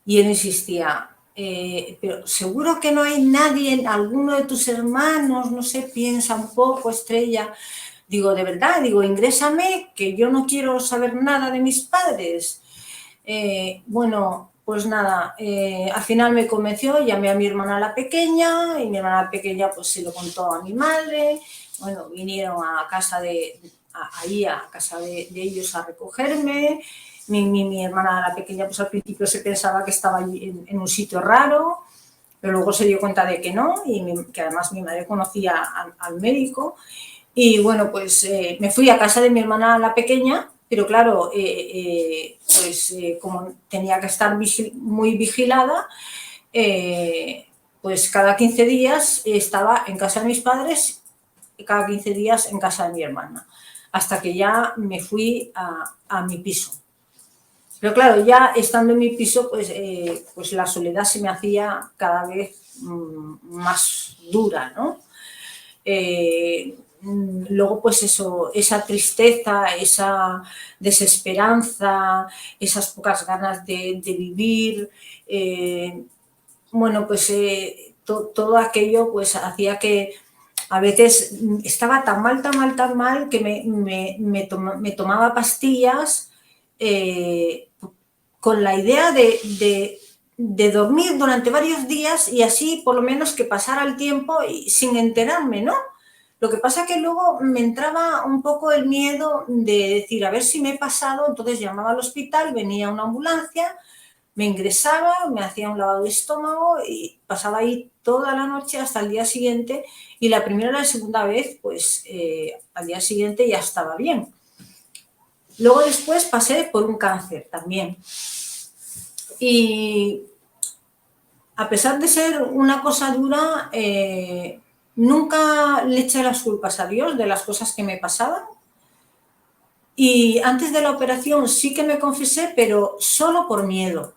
Y él insistía, pero seguro que no hay nadie, alguno de tus hermanos, no sé, piensa un poco, Estrella. Digo, de verdad, digo, ingrésame, que yo no quiero saber nada de mis padres. Bueno, pues nada, al final me convenció, llamé a mi hermana la pequeña y mi hermana la pequeña pues se lo contó a mi madre. Bueno, vinieron a casa de ellos a recogerme. Mi hermana la pequeña pues al principio se pensaba que estaba en un sitio raro, pero luego se dio cuenta de que no y que además mi madre conocía al médico. Y bueno, pues me fui a casa de mi hermana la pequeña, pero claro, pues como tenía que estar muy vigilada, pues cada 15 días estaba en casa de mis padres y cada 15 días en casa de mi hermana, hasta que ya me fui a mi piso. Pero claro, ya estando en mi piso, pues la soledad se me hacía cada vez más dura, ¿no? Luego, pues eso, esa tristeza, esa desesperanza, esas pocas ganas de vivir, bueno, pues todo aquello pues hacía que a veces estaba tan mal, tan mal, tan mal que me tomaba pastillas con la idea de dormir durante varios días y así por lo menos que pasara el tiempo y sin enterarme, ¿no? Lo que pasa que luego me entraba un poco el miedo de decir, a ver si me he pasado, entonces llamaba al hospital, venía una ambulancia, me ingresaba, me hacía un lavado de estómago y pasaba ahí toda la noche hasta el día siguiente y la primera y la segunda vez, pues al día siguiente ya estaba bien. Luego después pasé por un cáncer también. Y a pesar de ser una cosa dura, nunca le eché las culpas a Dios de las cosas que me pasaban. Y antes de la operación sí que me confesé, pero solo por miedo.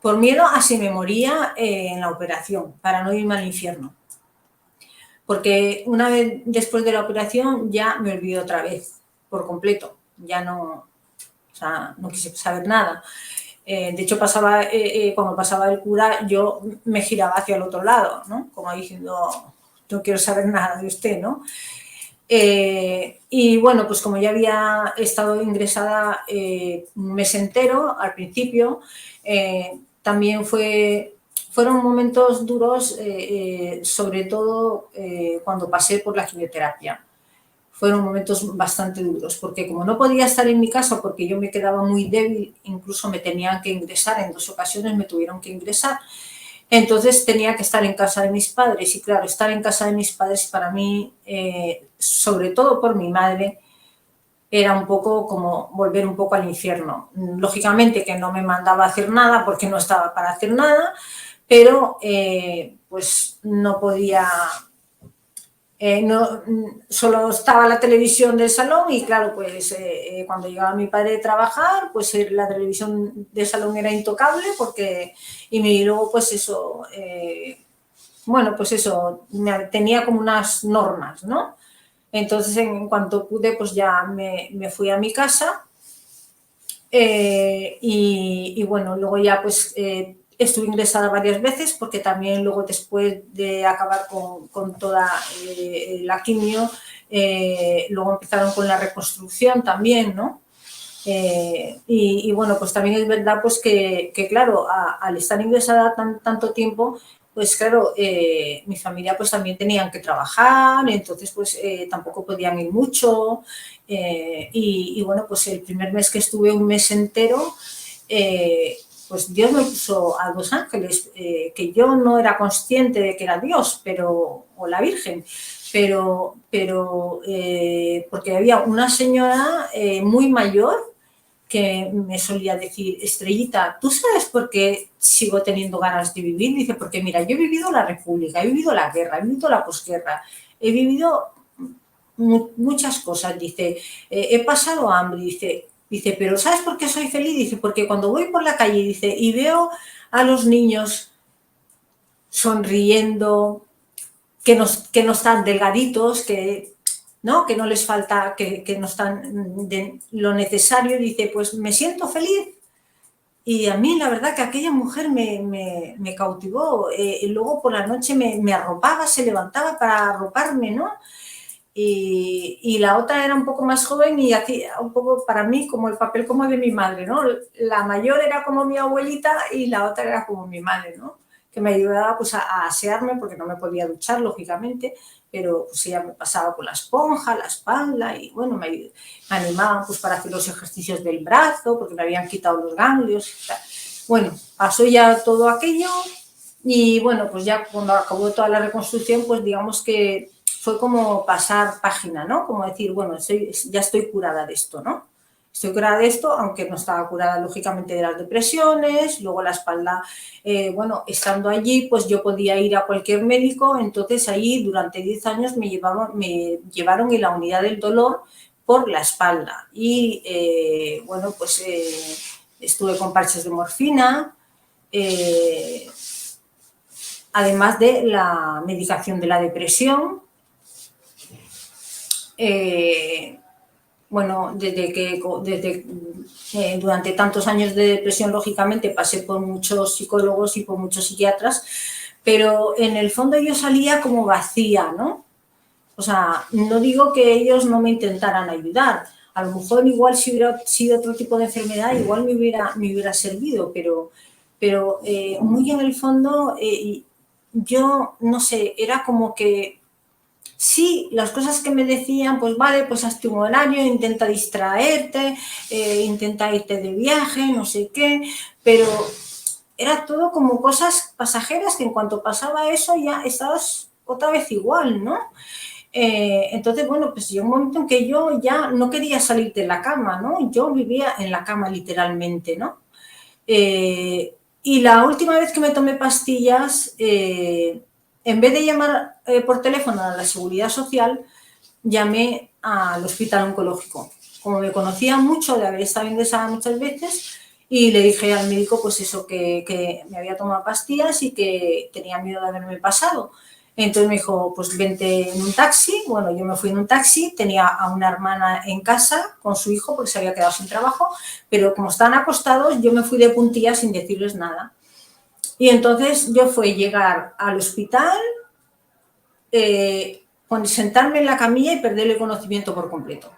Por miedo a si me moría en la operación, para no irme al infierno. Porque una vez después de la operación ya me olvidé otra vez, por completo. Ya no, o sea, no quise saber nada. De hecho, cuando pasaba el cura, yo me giraba hacia el otro lado, ¿no? Como diciendo, no quiero saber nada de usted, ¿no? Y bueno, pues como ya había estado ingresada un mes entero al principio, también fueron momentos duros, sobre todo cuando pasé por la quimioterapia. Fueron momentos bastante duros, porque como no podía estar en mi casa porque yo me quedaba muy débil, incluso me tenían que ingresar, en 2 ocasiones me tuvieron que ingresar, entonces tenía que estar en casa de mis padres y claro, estar en casa de mis padres para mí, sobre todo por mi madre, era un poco como volver un poco al infierno. Lógicamente que no me mandaba a hacer nada porque no estaba para hacer nada, pero pues no podía... no, solo estaba la televisión del salón y claro, pues cuando llegaba mi padre de trabajar, pues la televisión del salón era intocable porque, y luego pues eso, bueno, pues eso, tenía como unas normas, ¿no? Entonces en cuanto pude, pues ya me fui a mi casa y bueno, luego ya pues... estuve ingresada varias veces porque también luego después de acabar con toda la quimio, luego empezaron con la reconstrucción también, ¿no? Y bueno, pues también es verdad pues que claro, al estar ingresada tanto tiempo, pues claro, mi familia pues también tenían que trabajar, entonces pues tampoco podían ir mucho y bueno, pues el primer mes que estuve un mes entero, pues Dios me puso a 2 ángeles, que yo no era consciente de que era Dios, o la Virgen, pero porque había una señora muy mayor que me solía decir, Estrellita, ¿tú sabes por qué sigo teniendo ganas de vivir? Dice, porque mira, yo he vivido la República, he vivido la guerra, he vivido la posguerra, he vivido muchas cosas, dice, he pasado hambre, dice, pero ¿sabes por qué soy feliz? Dice, porque cuando voy por la calle, dice, y veo a los niños sonriendo, que no están delgaditos, ¿no? Que no les falta, que no están de lo necesario, dice, pues me siento feliz. Y a mí la verdad que aquella mujer me cautivó. Y luego por la noche me arropaba, se levantaba para arroparme, ¿no? Y la otra era un poco más joven y hacía un poco para mí como el papel como de mi madre, ¿no? La mayor era como mi abuelita y la otra era como mi madre, ¿no? Que me ayudaba pues a asearme porque no me podía duchar, lógicamente, pero pues ella me pasaba con la esponja, la espalda y bueno, me animaban pues para hacer los ejercicios del brazo porque me habían quitado los ganglios y tal. Bueno, pasó ya todo aquello y bueno, pues ya cuando acabó toda la reconstrucción, pues digamos que fue como pasar página, ¿no? Como decir, bueno, ya estoy curada de esto, ¿no? Estoy curada de esto, aunque no estaba curada, lógicamente, de las depresiones, luego la espalda, bueno, estando allí, pues yo podía ir a cualquier médico, entonces allí durante 10 años me llevaron en la unidad del dolor por la espalda y, bueno, pues estuve con parches de morfina, además de la medicación de la depresión. Bueno, durante tantos años de depresión, lógicamente, pasé por muchos psicólogos y por muchos psiquiatras, pero en el fondo yo salía como vacía, ¿no? O sea, no digo que ellos no me intentaran ayudar. A lo mejor igual si hubiera sido otro tipo de enfermedad, igual me hubiera servido, pero muy en el fondo yo, no sé, era como que sí, las cosas que me decían, pues vale, pues hazte un horario, intenta distraerte, intenta irte de viaje, no sé qué, pero era todo como cosas pasajeras que en cuanto pasaba eso ya estabas otra vez igual, ¿no? Entonces, bueno, pues llegó un momento en que yo ya no quería salir de la cama, ¿no? Yo vivía en la cama literalmente, ¿no? Y la última vez que me tomé pastillas, en vez de llamar por teléfono a la Seguridad Social, llamé al hospital oncológico. Como me conocía mucho de haber estado ingresada muchas veces, y le dije al médico, pues eso, que me había tomado pastillas y que tenía miedo de haberme pasado. Entonces me dijo, pues vente en un taxi. Bueno, yo me fui en un taxi, tenía a una hermana en casa con su hijo porque se había quedado sin trabajo, pero como estaban acostados, yo me fui de puntillas sin decirles nada. Y entonces yo fue llegar al hospital, sentarme en la camilla y perder el conocimiento por completo.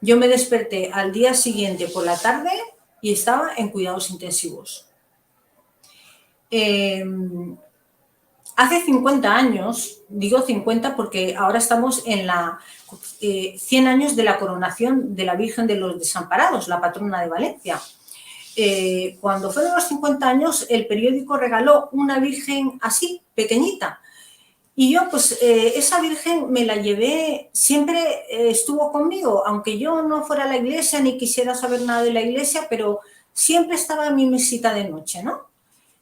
Yo me desperté al día siguiente por la tarde y estaba en cuidados intensivos. Hace 50 años, digo 50 porque ahora estamos en la 100 años de la coronación de la Virgen de los Desamparados, la patrona de Valencia. Cuando fueron los 50 años, el periódico regaló una virgen así, pequeñita. Y yo, pues, esa virgen me la llevé, siempre estuvo conmigo, aunque yo no fuera a la iglesia ni quisiera saber nada de la iglesia, pero siempre estaba en mi mesita de noche, ¿no?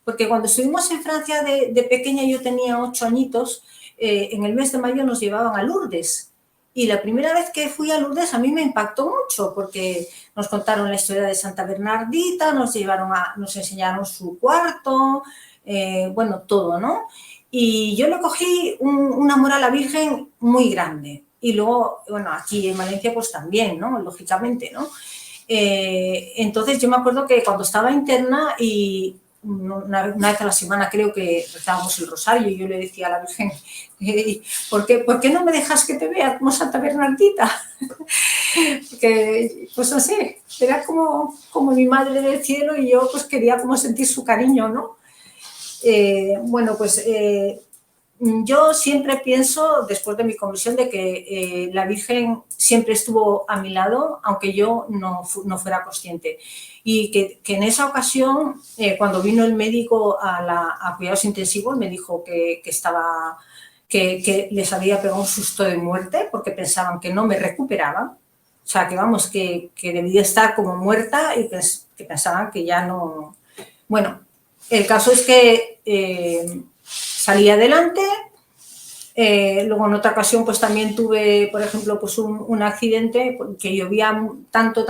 Porque cuando estuvimos en Francia de pequeña, yo tenía 8 añitos, en el mes de mayo nos llevaban a Lourdes. Y la primera vez que fui a Lourdes a mí me impactó mucho porque nos contaron la historia de Santa Bernardita, nos enseñaron su cuarto, bueno, todo, ¿no? Y yo le cogí un amor a la Virgen muy grande. Y luego, bueno, aquí en Valencia pues también, ¿no? Lógicamente, ¿no? Entonces yo me acuerdo que cuando estaba interna y una vez a la semana creo que rezábamos el rosario y yo le decía a la Virgen, ¿por qué no me dejas que te vea como Santa Bernardita? Porque, pues no sé, era como mi madre del cielo y yo pues quería como sentir su cariño, ¿no? Bueno, pues yo siempre pienso, después de mi conversión, de que la Virgen siempre estuvo a mi lado, aunque yo no fuera consciente. Y que en esa ocasión, cuando vino el médico a cuidados intensivos, me dijo que les había pegado un susto de muerte porque pensaban que no me recuperaban. O sea, que vamos, que debía estar como muerta y que pensaban que ya no... Bueno, el caso es que salí adelante. Luego en otra ocasión pues también tuve, por ejemplo, pues un accidente que llovía tanto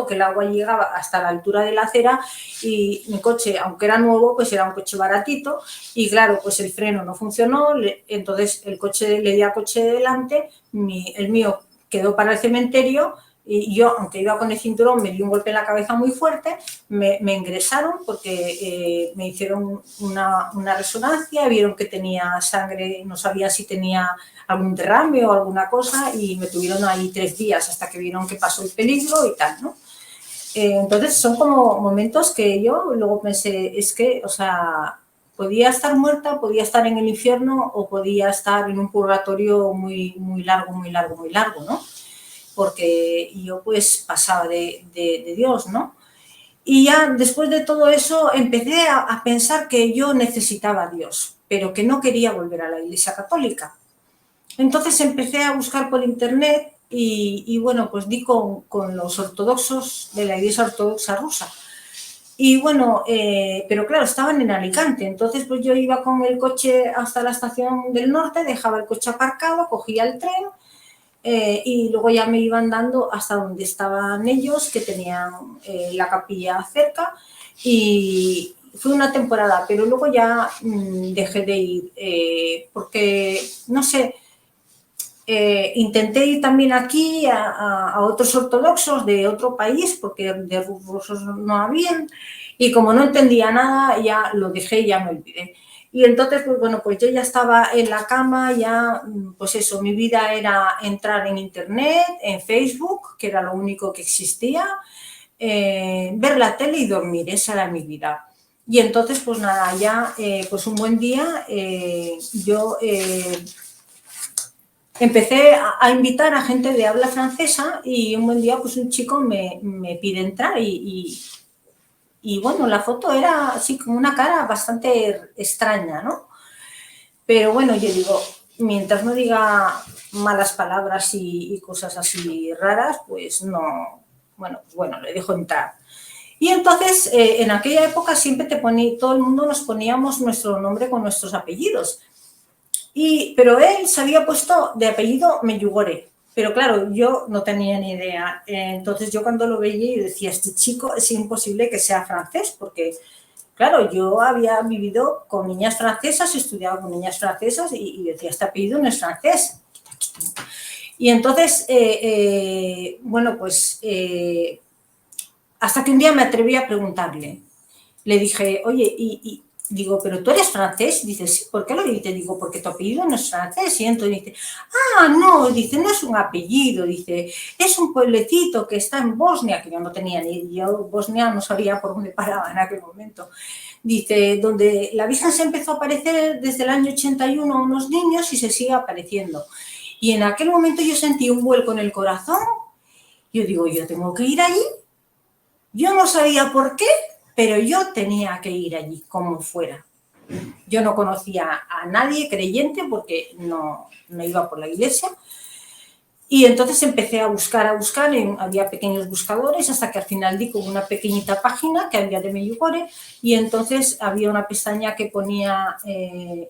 que el agua llegaba hasta la altura de la acera y mi coche, aunque era nuevo, pues era un coche baratito y claro, pues el freno no funcionó, entonces el coche le di al coche de delante, el mío quedó para el cementerio y yo, aunque iba con el cinturón, me di un golpe en la cabeza muy fuerte, me ingresaron porque me hicieron una resonancia, vieron que tenía sangre, no sabía si tenía algún derrame o alguna cosa y me tuvieron ahí 3 días hasta que vieron que pasó el peligro y tal, ¿no? Entonces son como momentos que yo luego pensé, es que, o sea, podía estar muerta, podía estar en el infierno o podía estar en un purgatorio muy largo, ¿no? Porque yo pues pasaba de Dios, ¿no? Y ya después de todo eso empecé a pensar que yo necesitaba a Dios, pero que no quería volver a la Iglesia Católica. Entonces empecé a buscar por internet y bueno, pues di con los ortodoxos de la Iglesia Ortodoxa rusa. Y bueno, pero claro, estaban en Alicante, entonces pues yo iba con el coche hasta la estación del norte, dejaba el coche aparcado, cogía el tren, y luego ya me iban dando hasta donde estaban ellos, que tenían la capilla cerca, y fue una temporada, pero luego ya dejé de ir porque, no sé, intenté ir también aquí a otros ortodoxos de otro país, porque de rusos no habían, y como no entendía nada, ya lo dejé y ya me olvidé. Y entonces, pues bueno, pues yo ya estaba en la cama, ya, pues eso, mi vida era entrar en internet, en Facebook, que era lo único que existía, ver la tele y dormir, esa era mi vida. Y entonces, pues nada, ya, pues un buen día, yo empecé a invitar a gente de habla francesa y un buen día, pues un chico me pide entrar y bueno, la foto era así como una cara bastante extraña, ¿no? Pero bueno, yo digo, mientras no diga malas palabras y cosas así raras, pues no, bueno, le dejo entrar. Y entonces, en aquella época siempre todo el mundo nos poníamos nuestro nombre con nuestros apellidos. Pero él se había puesto de apellido Meyugore. Pero claro, yo no tenía ni idea. Entonces yo cuando lo veía, yo decía, este chico es imposible que sea francés, porque claro, yo había vivido con niñas francesas, estudiado con niñas francesas y decía, este apellido no es francés. Y entonces, bueno, pues hasta que un día me atreví a preguntarle. Le dije, oye, digo, ¿pero tú eres francés? Dice, sí, ¿por qué lo dices? Digo, porque tu apellido no es francés. Y entonces dice, no, dice, no es un apellido, dice, es un pueblecito que está en Bosnia, que yo no tenía ni, yo Bosnia no sabía por dónde paraba en aquel momento. Dice, donde la Virgen se empezó a aparecer desde el año 81 a unos niños y se sigue apareciendo. Y en aquel momento yo sentí un vuelco en el corazón. Yo digo, yo tengo que ir allí. Yo no sabía por qué, pero yo tenía que ir allí, como fuera. Yo no conocía a nadie creyente porque no iba por la iglesia. Y entonces empecé a buscar, había pequeños buscadores, hasta que al final di con una pequeñita página que había de Medjugorje, y entonces había una pestaña que ponía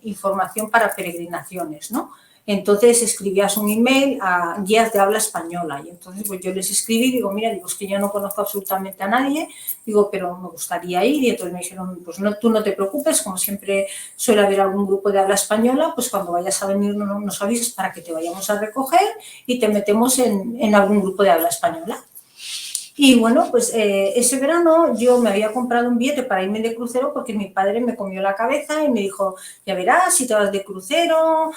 información para peregrinaciones, ¿no? Entonces escribías un email a guías de habla española, y entonces pues yo les escribí, digo, mira, digo, es que yo no conozco absolutamente a nadie, digo, pero me gustaría ir, y entonces me dijeron, pues no, tú no te preocupes, como siempre suele haber algún grupo de habla española, pues cuando vayas a venir nos avises para que te vayamos a recoger y te metemos en algún grupo de habla española. Y bueno, pues ese verano yo me había comprado un billete para irme de crucero porque mi padre me comió la cabeza y me dijo, ya verás, si te vas de crucero,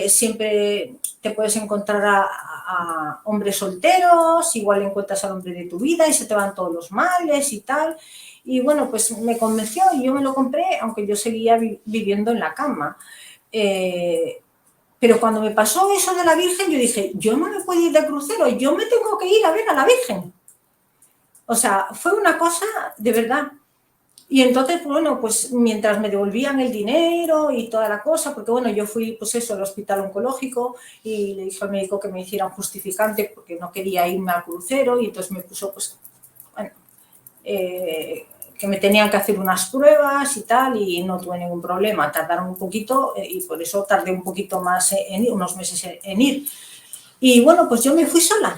siempre te puedes encontrar a hombres solteros, igual encuentras al hombre de tu vida y se te van todos los males y tal. Y bueno, pues me convenció y yo me lo compré, aunque yo seguía viviendo en la cama. Pero cuando me pasó eso de la Virgen, yo dije, yo no me puedo ir de crucero, yo me tengo que ir a ver a la Virgen. O sea, fue una cosa de verdad. Y entonces, bueno, pues mientras me devolvían el dinero y toda la cosa, porque bueno, yo fui, pues eso, al hospital oncológico y le dije al médico que me hiciera un justificante porque no quería irme al crucero y entonces me puso, pues, bueno, que me tenían que hacer unas pruebas y tal y no tuve ningún problema. Tardaron un poquito y por eso tardé un poquito más en ir, unos meses en ir. Y bueno, pues yo me fui sola.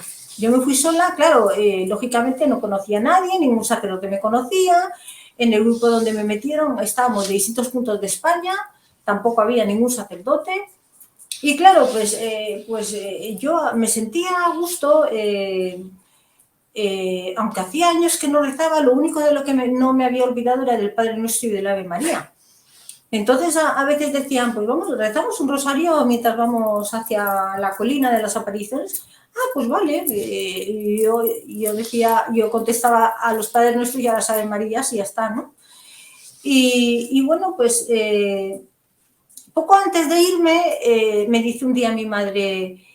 Claro, lógicamente no conocía a nadie, ningún sacerdote me conocía. En el grupo donde me metieron estábamos de distintos puntos de España, tampoco había ningún sacerdote. Y claro, pues yo me sentía a gusto, aunque hacía años que no rezaba, lo único de lo que no me había olvidado era del Padre Nuestro y del Ave María. Entonces a veces decían, pues vamos, rezamos un rosario mientras vamos hacia la colina de las apariciones. Pues vale. Yo decía, yo contestaba a los Padres Nuestros y a las Ave Marías y ya está, ¿no? Y bueno, pues poco antes de irme me dice un día mi madre,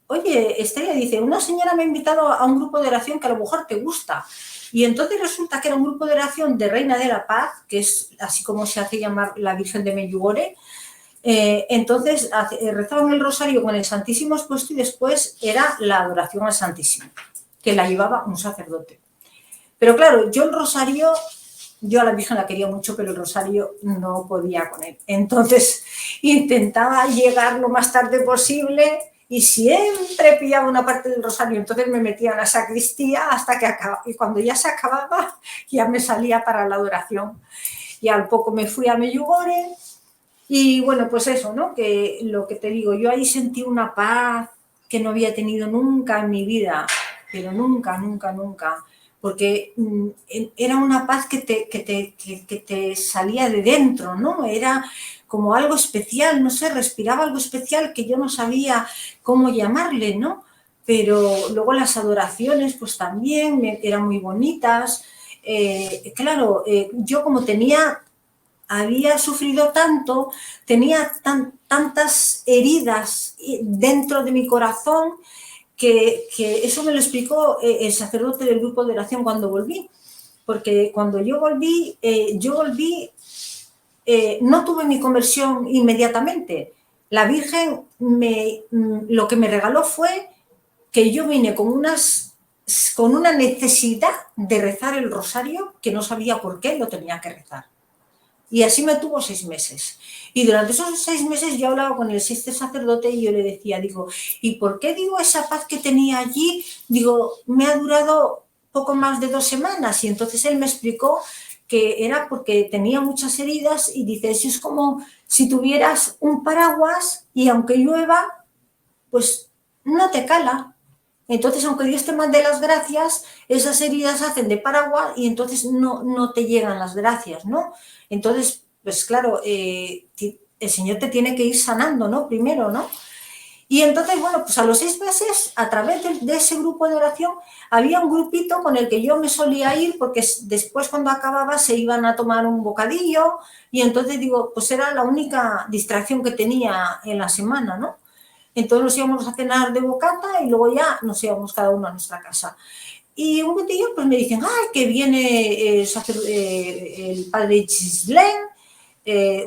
oye, Estrella, dice, una señora me ha invitado a un grupo de oración que a lo mejor te gusta. Y entonces resulta que era un grupo de oración de Reina de la Paz, que es así como se hace llamar la Virgen de Medjugorje. Entonces rezaban el rosario con el Santísimo expuesto y después era la adoración al Santísimo, que la llevaba un sacerdote. Pero claro, yo el rosario, yo a la Virgen la quería mucho, pero el rosario no podía con él. Entonces intentaba llegar lo más tarde posible y siempre pillaba una parte del rosario, entonces me metía en la sacristía hasta que acababa, y cuando ya se acababa ya me salía para la adoración. Y al poco me fui a Medjugorje y bueno, pues eso, ¿no? Que lo que te digo, yo ahí sentí una paz que no había tenido nunca en mi vida, pero nunca, nunca, nunca, porque era una paz que te salía de dentro, ¿no? Era como algo especial, no sé, respiraba algo especial que yo no sabía cómo llamarle, ¿no? Pero luego las adoraciones, pues también eran muy bonitas. Claro, yo como había sufrido tanto, tenía tantas heridas dentro de mi corazón que eso me lo explicó el sacerdote del grupo de oración cuando volví. Porque cuando yo volví, no tuve mi conversión inmediatamente. La Virgen lo que me regaló fue que yo vine con una necesidad de rezar el rosario que no sabía por qué lo tenía que rezar. Y así me tuvo 6 meses. Y durante esos 6 meses yo hablaba con el sacerdote y yo le decía, digo, ¿y por qué digo esa paz que tenía allí? Digo, me ha durado poco más de 2 semanas. Y entonces él me explicó que era porque tenía muchas heridas y dice, eso es como si tuvieras un paraguas y aunque llueva, pues no te cala. Entonces, aunque Dios te mande las gracias, esas heridas hacen de paraguas y entonces no te llegan las gracias, ¿no? Entonces, pues claro, el Señor te tiene que ir sanando, ¿no? Primero, ¿no? Y entonces, bueno, pues a los 6 meses, a través de ese grupo de oración, había un grupito con el que yo me solía ir porque después cuando acababa se iban a tomar un bocadillo y entonces digo, pues era la única distracción que tenía en la semana, ¿no? Entonces nos íbamos a cenar de bocata y luego ya nos íbamos cada uno a nuestra casa. Y un día pues me dicen, ¡ay, que viene el padre Ghislain,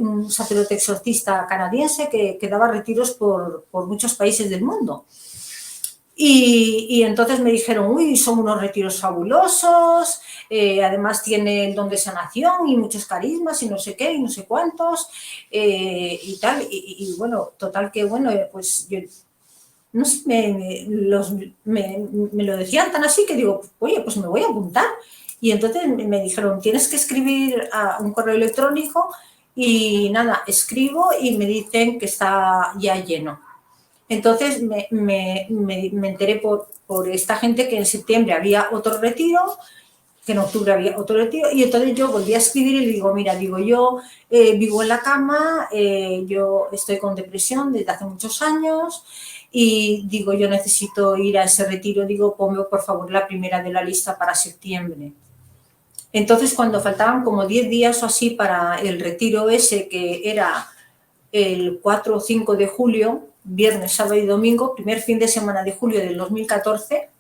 un sacerdote exorcista canadiense que daba retiros por muchos países del mundo! Y entonces me dijeron, uy, son unos retiros fabulosos, además tiene el don de sanación y muchos carismas y no sé qué y no sé cuántos y tal. Y bueno, total que bueno, pues yo no sé, me lo decían tan así que digo, oye, pues me voy a apuntar. Y entonces me dijeron, tienes que escribir a un correo electrónico y nada, escribo y me dicen que está ya lleno. Entonces me enteré por esta gente que en septiembre había otro retiro, que en octubre había otro retiro, y entonces yo volví a escribir y le digo, mira, digo, yo vivo en la cama, yo estoy con depresión desde hace muchos años y digo, yo necesito ir a ese retiro, digo, ponme por favor la primera de la lista para septiembre. Entonces, cuando faltaban como 10 días o así para el retiro ese, que era el 4 o 5 de julio, viernes, sábado y domingo, primer fin de semana de julio del 2014,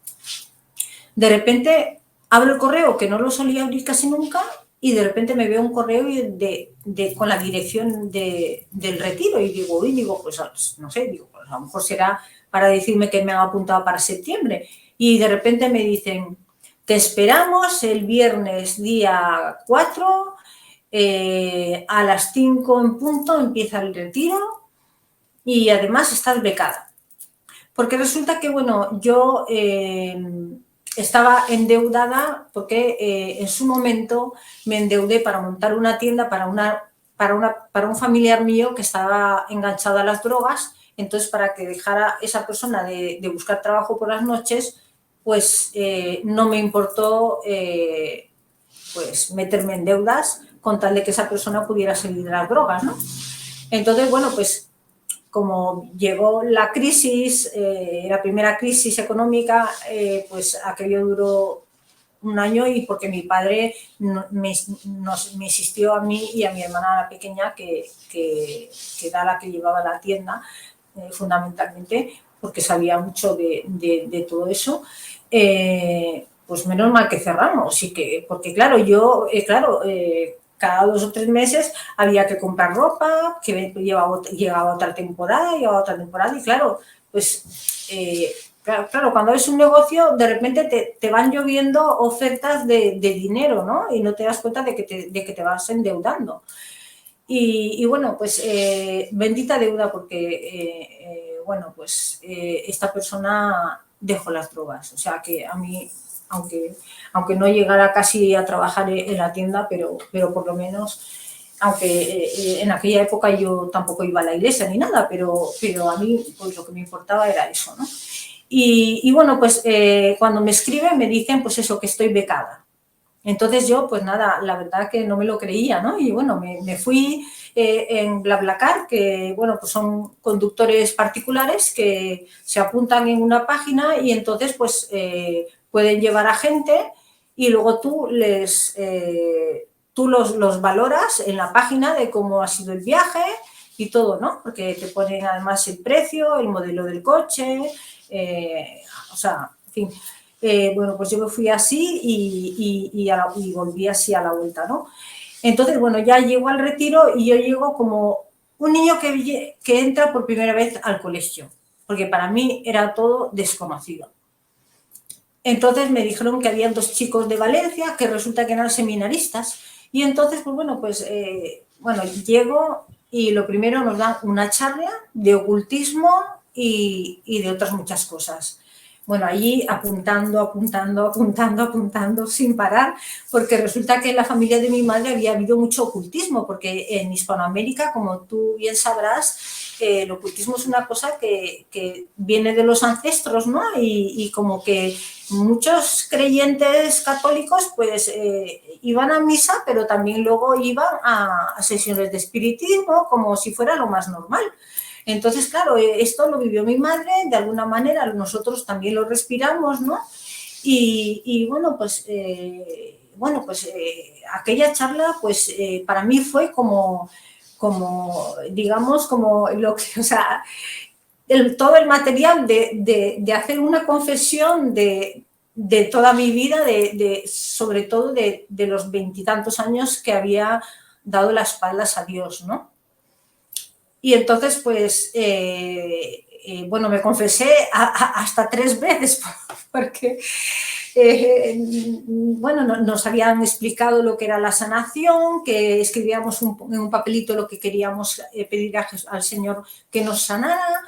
de repente abro el correo, que no lo solía abrir casi nunca, y de repente me veo un correo con la dirección del retiro y digo, uy, digo, pues no sé, digo, pues a lo mejor será para decirme que me han apuntado para septiembre. Y de repente me dicen, te esperamos el viernes día 4 a las 5 en punto empieza el retiro y además estás becada. Porque resulta que, bueno, yo estaba endeudada porque en su momento me endeudé para montar una tienda para un familiar mío que estaba enganchado a las drogas. Entonces, para que dejara esa persona de buscar trabajo por las noches, pues no me importó pues meterme en deudas con tal de que esa persona pudiera salir de las drogas, ¿no? Entonces, bueno, pues como llegó la crisis, la primera crisis económica, pues aquello duró un año y porque mi padre me insistió a mí y a mi hermana la pequeña, que era la que llevaba la tienda, fundamentalmente, porque sabía mucho de todo eso, pues menos mal que cerramos. Porque claro, yo, cada 2 o 3 meses había que comprar ropa, que llegaba otra temporada y claro, pues claro, cuando es un negocio de repente te van lloviendo ofertas de dinero, ¿no? Y no te das cuenta de que te vas endeudando. Y bueno, pues bendita deuda porque bueno, pues esta persona dejó las drogas. O sea que a mí, aunque no llegara casi a trabajar en la tienda, pero por lo menos, aunque en aquella época yo tampoco iba a la iglesia ni nada, pero a mí pues lo que me importaba era eso, ¿no? Y bueno, pues cuando me escriben me dicen pues eso, que estoy becada. Entonces yo, pues nada, la verdad que no me lo creía, ¿no? Y bueno, me fui en BlaBlaCar, que bueno, pues son conductores particulares que se apuntan en una página y entonces pues pueden llevar a gente y luego tú los valoras en la página de cómo ha sido el viaje y todo, ¿no? Porque te ponen además el precio, el modelo del coche, o sea, en fin. Bueno, pues yo me fui así y volví así a la vuelta, ¿no? Entonces, bueno, ya llego al retiro y yo llego como un niño que entra por primera vez al colegio, porque para mí era todo desconocido. Entonces me dijeron que habían 2 chicos de Valencia que resulta que eran seminaristas y entonces, pues bueno, llego y lo primero nos dan una charla de ocultismo y de otras muchas cosas. Bueno, allí apuntando sin parar, porque resulta que en la familia de mi madre había habido mucho ocultismo, porque en Hispanoamérica, como tú bien sabrás, el ocultismo es una cosa que viene de los ancestros, ¿no? Y como que muchos creyentes católicos pues iban a misa, pero también luego iban a sesiones de espiritismo, como si fuera lo más normal. Entonces, claro, esto lo vivió mi madre, de alguna manera nosotros también lo respiramos, ¿no? Y bueno, pues aquella charla, pues para mí fue como digamos, como lo que, o sea, todo el material de hacer una confesión de toda mi vida, sobre todo de los 20 y tantos años que había dado las espaldas a Dios, ¿no? Y entonces, pues, bueno, me confesé hasta 3 veces porque, bueno, nos habían explicado lo que era la sanación, que escribíamos en un papelito lo que queríamos pedir al Señor que nos sanara,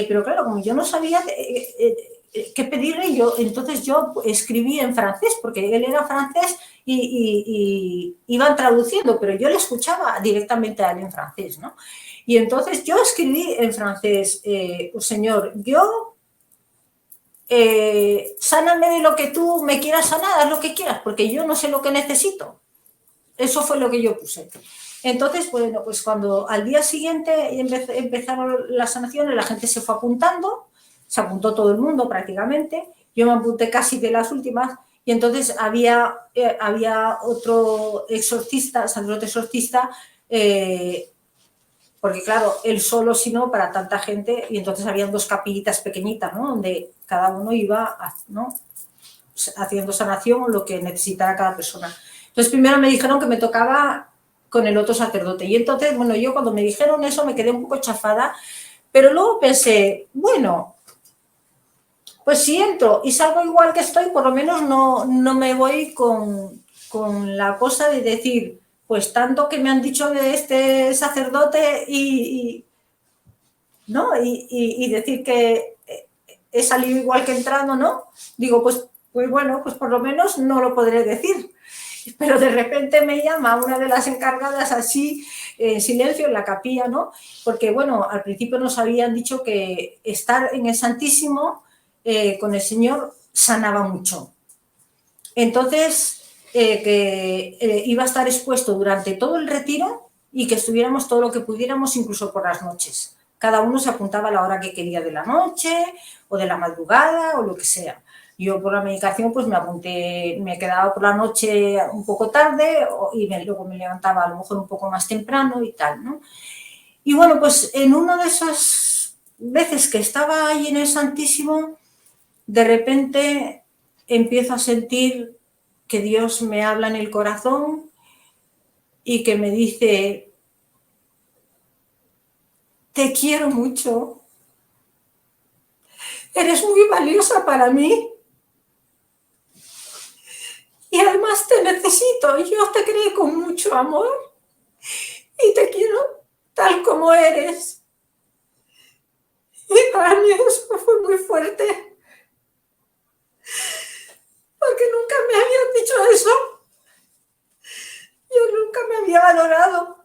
pero claro, como yo no sabía qué pedirle, entonces yo escribí en francés, porque él era francés y iban traduciendo, pero yo le escuchaba directamente a él en francés, ¿no? Y entonces yo escribí en francés, Señor, yo, sáname de lo que tú me quieras sanar, haz lo que quieras, porque yo no sé lo que necesito. Eso fue lo que yo puse. Entonces, bueno, pues cuando al día siguiente empezaron las sanaciones, la gente se fue apuntando, se apuntó todo el mundo prácticamente, yo me apunté casi de las últimas, y entonces había otro exorcista, sacerdote exorcista, porque claro, él solo, si no, para tanta gente, y entonces habían 2 capillitas pequeñitas, ¿no? Donde cada uno iba, ¿no?, haciendo sanación o lo que necesitara cada persona. Entonces primero me dijeron que me tocaba con el otro sacerdote, y entonces, bueno, yo cuando me dijeron eso me quedé un poco chafada, pero luego pensé, bueno, pues si entro y salgo igual que estoy, por lo menos no me voy con la cosa de decir, pues tanto que me han dicho de este sacerdote ¿no? Y decir que he salido igual que entrando, ¿no? Digo, pues bueno, pues por lo menos no lo podré decir. Pero de repente me llama una de las encargadas así, en silencio, en la capilla, ¿no? Porque, bueno, al principio nos habían dicho que estar en el Santísimo con el Señor sanaba mucho. Entonces, que iba a estar expuesto durante todo el retiro y que estuviéramos todo lo que pudiéramos, incluso por las noches. Cada uno se apuntaba a la hora que quería de la noche o de la madrugada o lo que sea. Yo por la medicación pues me apunté, me quedaba por la noche un poco tarde y luego me levantaba a lo mejor un poco más temprano y tal, ¿no? Y bueno, pues en una de esas veces que estaba ahí en el Santísimo, de repente empiezo a sentir que Dios me habla en el corazón y que me dice, te quiero mucho, eres muy valiosa para mí y además te necesito, yo te creé con mucho amor y te quiero tal como eres. Y para mí eso fue muy fuerte, porque nunca me habían dicho eso. Yo nunca me había valorado.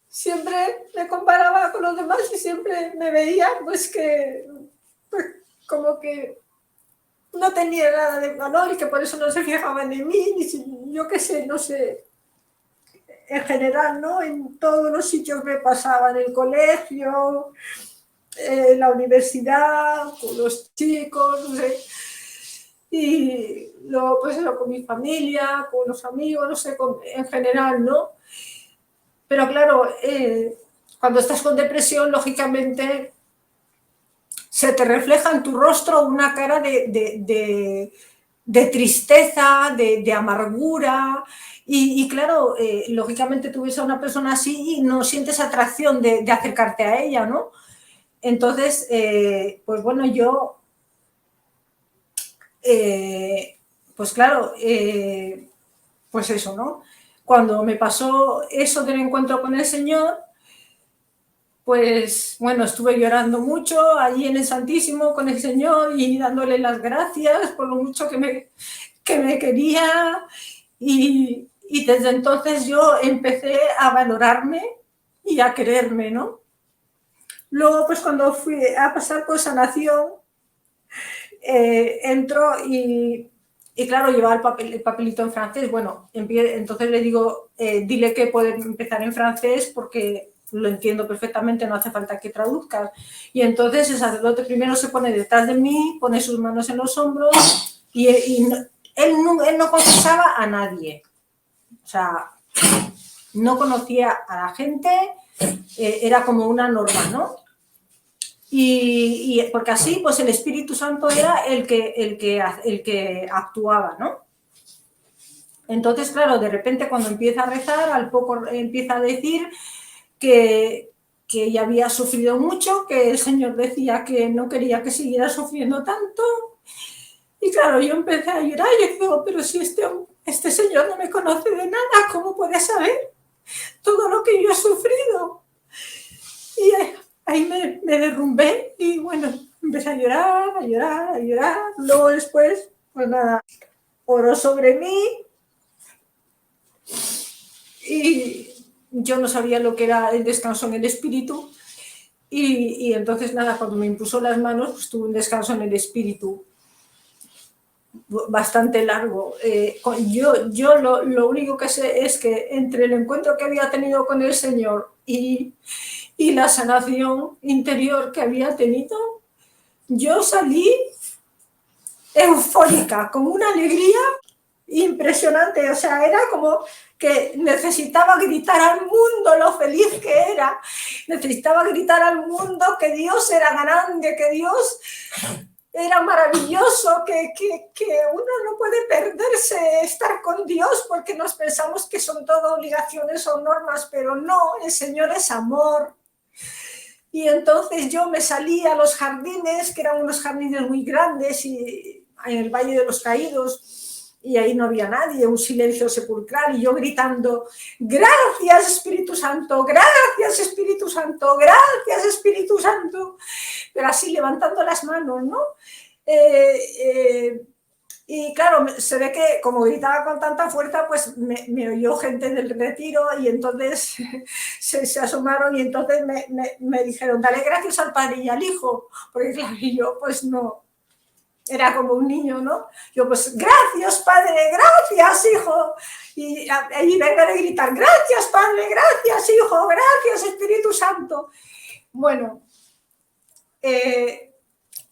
Siempre me comparaba con los demás y siempre me veía pues que pues, como que no tenía nada de valor y que por eso no se fijaban en mí, ni si, yo qué sé, no sé, en general, ¿no? En todos los sitios me pasaba, en el colegio, en la universidad, con los chicos, no sé. Y luego pues eso, con mi familia, con los amigos, no sé, en general, ¿no? Pero claro, cuando estás con depresión, lógicamente se te refleja en tu rostro una cara de tristeza, de amargura. Y claro, lógicamente tú ves a una persona así y no sientes atracción de acercarte a ella, ¿no? Entonces, pues bueno, yo, pues claro, pues eso, ¿no? Cuando me pasó eso del encuentro con el Señor, pues bueno, estuve llorando mucho allí en el Santísimo con el Señor y dándole las gracias por lo mucho que me quería y desde entonces yo empecé a valorarme y a quererme, ¿no? Luego, pues cuando fui a pasar por sanación, entro y claro, llevaba el papelito en francés. Bueno, entonces le digo, dile que puede empezar en francés porque lo entiendo perfectamente, no hace falta que traduzcas. Y entonces el sacerdote primero se pone detrás de mí, pone sus manos en los hombros y él no confesaba a nadie. O sea, no conocía a la gente, era como una norma, ¿no? Y porque así, pues el Espíritu Santo era el que actuaba, ¿no? Entonces, claro, de repente cuando empieza a rezar, al poco empieza a decir que ella había sufrido mucho, que el Señor decía que no quería que siguiera sufriendo tanto. Y claro, yo empecé a llorar y digo, pero si este Señor no me conoce de nada, ¿cómo puede saber todo lo que yo he sufrido? Y ahí me derrumbé y bueno, empecé a llorar, a llorar, a llorar. Luego después, pues nada, oró sobre mí y yo no sabía lo que era el descanso en el espíritu y entonces nada, cuando me impuso las manos, pues tuve un descanso en el espíritu bastante largo. Yo lo único que sé es que entre el encuentro que había tenido con el Señor y la sanación interior que había tenido, yo salí eufórica, con una alegría impresionante. O sea, era como que necesitaba gritar al mundo lo feliz que era. Necesitaba gritar al mundo que Dios era grande, que Dios era maravilloso, que uno no puede perderse estar con Dios porque nos pensamos que son todo obligaciones o normas, pero no, el Señor es amor. Y entonces yo me salí a los jardines, que eran unos jardines muy grandes, y en el Valle de los Caídos, y ahí no había nadie, un silencio sepulcral, y yo gritando, gracias Espíritu Santo, gracias Espíritu Santo, gracias Espíritu Santo, pero así levantando las manos, ¿no? Y claro, se ve que como gritaba con tanta fuerza, pues me oyó gente del retiro y entonces se asomaron y entonces me dijeron, dale gracias al Padre y al Hijo, porque claro, y yo pues no, era como un niño, ¿no? Yo pues, gracias Padre, gracias Hijo, y vengan a gritar, gracias Padre, gracias Hijo, gracias Espíritu Santo. Bueno,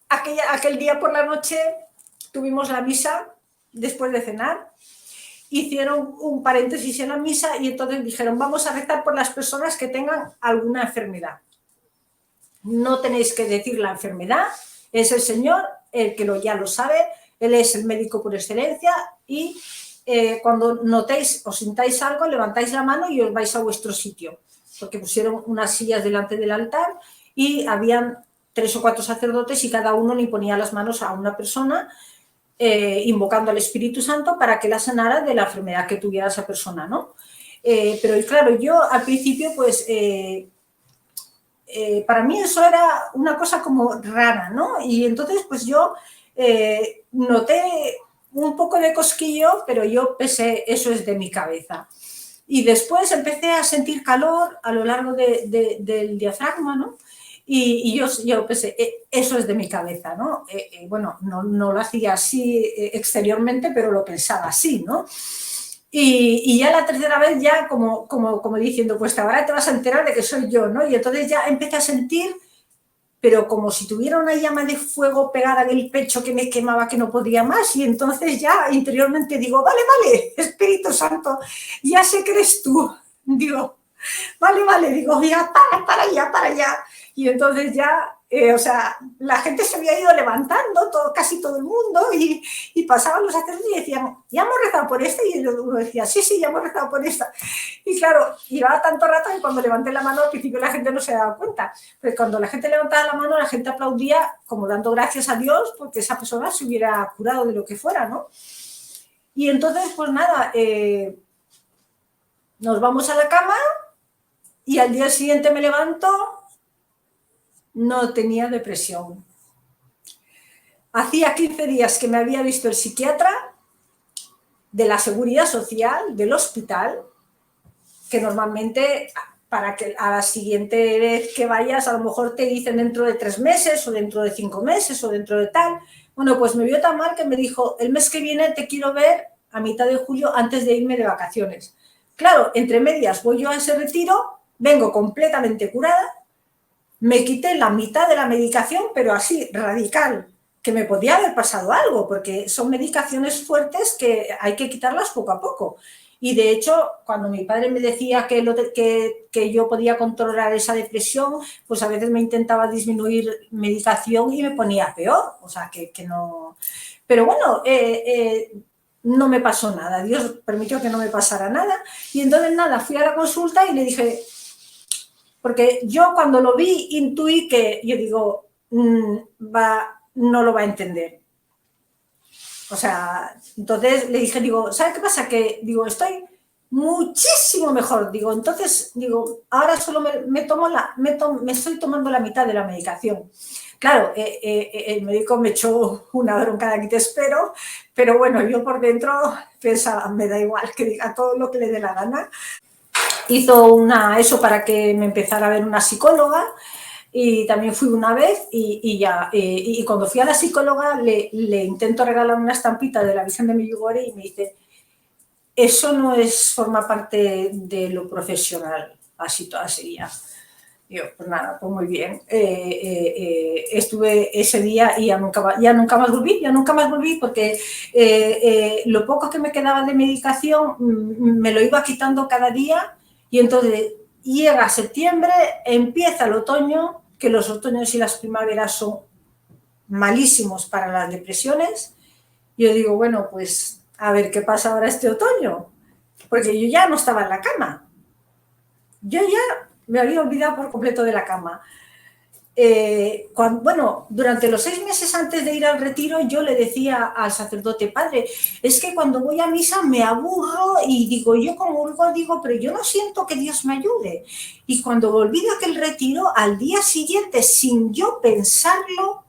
aquel día por la noche tuvimos la misa después de cenar, hicieron un paréntesis en la misa y entonces dijeron, vamos a rezar por las personas que tengan alguna enfermedad. No tenéis que decir la enfermedad, es el Señor el que ya lo sabe, Él es el médico por excelencia y cuando notéis o sintáis algo, levantáis la mano y os vais a vuestro sitio, porque pusieron unas sillas delante del altar y habían 3 o 4 sacerdotes y cada uno le ponía las manos a una persona invocando al Espíritu Santo para que la sanara de la enfermedad que tuviera esa persona, ¿no? Pero claro, yo al principio pues para mí eso era una cosa como rara, ¿no? Y entonces pues yo noté un poco de cosquillo, pero yo pensé, eso es de mi cabeza. Y después empecé a sentir calor a lo largo del diafragma, ¿no? Y yo pensé, eso es de mi cabeza, ¿no? Bueno, no lo hacía así exteriormente, pero lo pensaba así, ¿no? Y ya la tercera vez ya como diciendo, pues ahora te vas a enterar de que soy yo, ¿no? Y entonces ya empecé a sentir, pero como si tuviera una llama de fuego pegada en el pecho que me quemaba, que no podía más, y entonces ya interiormente digo, vale, vale, Espíritu Santo, ya sé que eres tú. Digo, vale, digo, ya, para allá. Y entonces ya, o sea, la gente se había ido levantando, casi todo el mundo, y pasaban los sacerdotes y decían, ya hemos rezado por esta, y uno decía, sí, ya hemos rezado por esta. Y claro, llevaba tanto rato que cuando levanté la mano, al principio la gente no se daba cuenta, pero cuando la gente levantaba la mano, la gente aplaudía como dando gracias a Dios porque esa persona se hubiera curado de lo que fuera, ¿no? Y entonces, pues nada, nos vamos a la cama y al día siguiente me levanto, no tenía depresión. Hacía 15 días que me había visto el psiquiatra de la Seguridad Social, del hospital, que normalmente para que a la siguiente vez que vayas a lo mejor te dicen dentro de 3 meses o dentro de 5 meses o dentro de tal. Bueno, pues me vio tan mal que me dijo, el mes que viene te quiero ver a mitad de julio antes de irme de vacaciones. Claro, entre medias voy yo a ese retiro, vengo completamente curada, me quité la mitad de la medicación, pero así, radical, que me podía haber pasado algo, porque son medicaciones fuertes que hay que quitarlas poco a poco. Y de hecho, cuando mi padre me decía que yo podía controlar esa depresión, pues a veces me intentaba disminuir medicación y me ponía peor. O sea, que no... Pero bueno, no me pasó nada. Dios permitió que no me pasara nada. Y entonces nada, fui a la consulta y le dije... Porque yo cuando lo vi intuí que, yo digo, no lo va a entender. O sea, entonces le dije, digo, ¿sabes qué pasa? Que, digo, estoy muchísimo mejor. Digo, entonces, digo, ahora solo me estoy tomando la mitad de la medicación. Claro, el médico me echó una bronca de aquí te espero, pero bueno, yo por dentro pensaba, me da igual que diga todo lo que le dé la gana. Hizo eso para que me empezara a ver una psicóloga y también fui una vez y cuando fui a la psicóloga le intento regalar una estampita de la Virgen de Medjugorje y me dice, eso no forma parte de lo profesional, así toda sería. Yo, pues nada, pues muy bien. Estuve ese día y ya nunca más volví porque lo poco que me quedaba de medicación me lo iba quitando cada día y entonces llega septiembre, empieza el otoño, que los otoños y las primaveras son malísimos para las depresiones. Yo digo, bueno, pues a ver qué pasa ahora este otoño, porque yo ya no estaba en la cama. Yo ya me había olvidado por completo de la cama. Durante los 6 meses antes de ir al retiro, yo le decía al sacerdote, padre, es que cuando voy a misa me aburro y digo, yo comulgo, digo, pero yo no siento que Dios me ayude. Y cuando volví de aquel retiro, al día siguiente, sin yo pensarlo,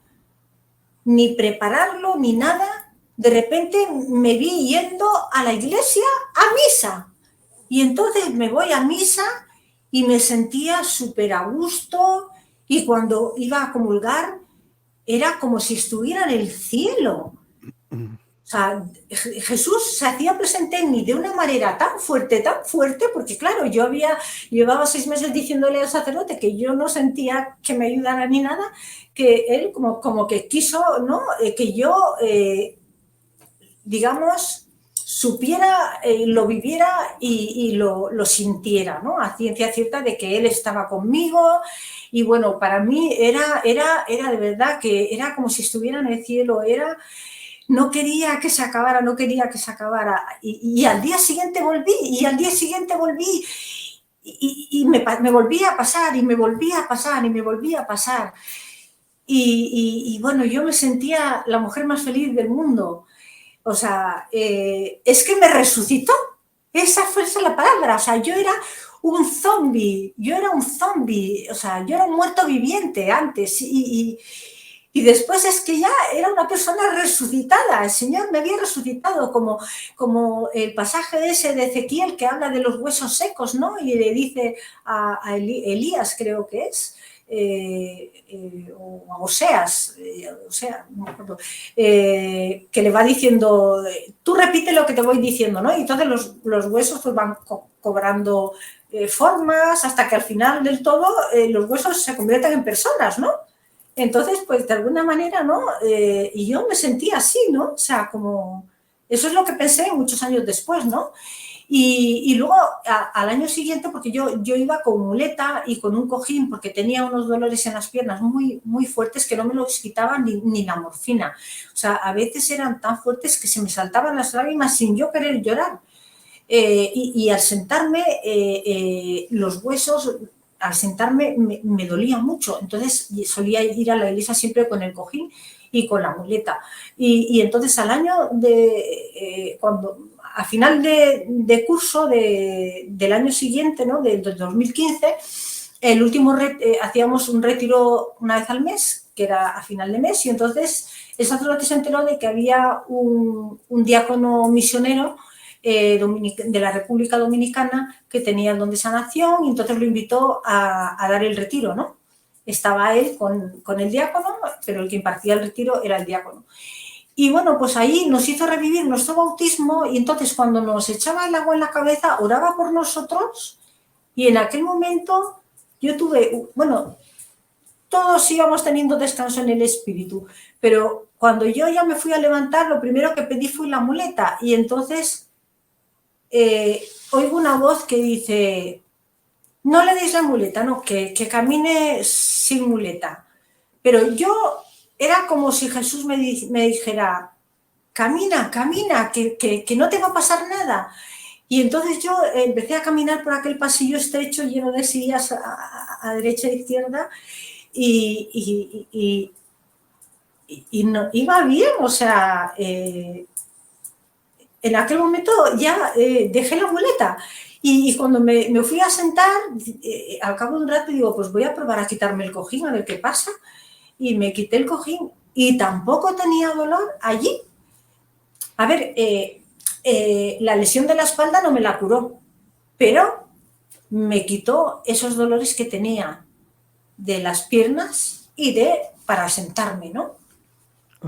ni prepararlo, ni nada, de repente me vi yendo a la iglesia a misa. Y entonces me voy a misa y me sentía súper a gusto y cuando iba a comulgar era como si estuviera en el cielo. O sea, Jesús se hacía presente en mí de una manera tan fuerte, porque claro, llevaba 6 meses diciéndole al sacerdote que yo no sentía que me ayudara ni nada, que él como que quiso, ¿no? Que yo, digamos, supiera, lo viviera y lo sintiera, ¿no? A ciencia cierta de que él estaba conmigo y bueno, para mí era de verdad que era como si estuviera en el cielo, no quería que se acabara y al día siguiente volví y me volvía a pasar y bueno, yo me sentía la mujer más feliz del mundo. O sea, es que me resucitó. Esa fue la palabra. O sea, yo era un zombie, yo era un zombie, o sea, yo era un muerto viviente antes y después es que ya era una persona resucitada, el Señor me había resucitado, como el pasaje ese de Ezequiel que habla de los huesos secos, ¿no? Y le dice a Elías, creo que es, o a Oseas, no me acuerdo, que le va diciendo, tú repite lo que te voy diciendo, ¿no? Y entonces los huesos pues van cobrando formas hasta que al final del todo los huesos se convierten en personas, ¿no? Entonces, pues de alguna manera, ¿no? Y yo me sentía así, ¿no? O sea, como... Eso es lo que pensé muchos años después, ¿no? Y luego al año siguiente, porque yo iba con muleta y con un cojín porque tenía unos dolores en las piernas muy, muy fuertes que no me los quitaba ni la morfina. O sea, a veces eran tan fuertes que se me saltaban las lágrimas sin yo querer llorar. Y al sentarme, los huesos, al sentarme me dolía mucho. Entonces solía ir a la iglesia siempre con el cojín y con la muleta. Y entonces al año cuando a final de curso del año siguiente, ¿no? Del 2015, el último hacíamos un retiro una vez al mes, que era a final de mes, y entonces el sacerdote se enteró de que había un diácono misionero de la República Dominicana que tenía el don de sanación y entonces lo invitó a dar el retiro, ¿no? Estaba él con el diácono, pero el que impartía el retiro era el diácono. Y bueno, pues ahí nos hizo revivir nuestro bautismo y entonces cuando nos echaba el agua en la cabeza, oraba por nosotros y en aquel momento yo tuve, bueno, todos íbamos teniendo descanso en el espíritu, pero cuando yo ya me fui a levantar, lo primero que pedí fue la muleta y entonces oigo una voz que dice, no le deis la muleta, no, que camine sin muleta. Pero yo era como si Jesús me dijera, camina, camina, que no te va a pasar nada. Y entonces yo empecé a caminar por aquel pasillo estrecho lleno de sillas a derecha e izquierda y no, iba bien, o sea, en aquel momento ya dejé la muleta y cuando me fui a sentar, al cabo de un rato digo, pues voy a probar a quitarme el cojín a ver qué pasa y me quité el cojín y tampoco tenía dolor allí. A ver, la lesión de la espalda no me la curó, pero me quitó esos dolores que tenía de las piernas y para sentarme, ¿no?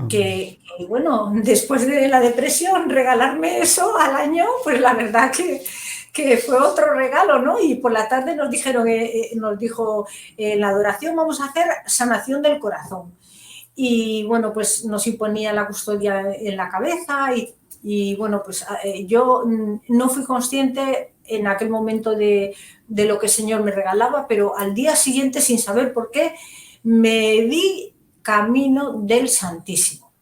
Que bueno, después de la depresión, regalarme eso al año, pues la verdad que fue otro regalo, ¿no? Y por la tarde nos dijo, en la adoración vamos a hacer sanación del corazón. Y bueno, pues nos imponía la custodia en la cabeza y bueno, pues yo no fui consciente en aquel momento de lo que el Señor me regalaba, pero al día siguiente, sin saber por qué, me vi camino del Santísimo,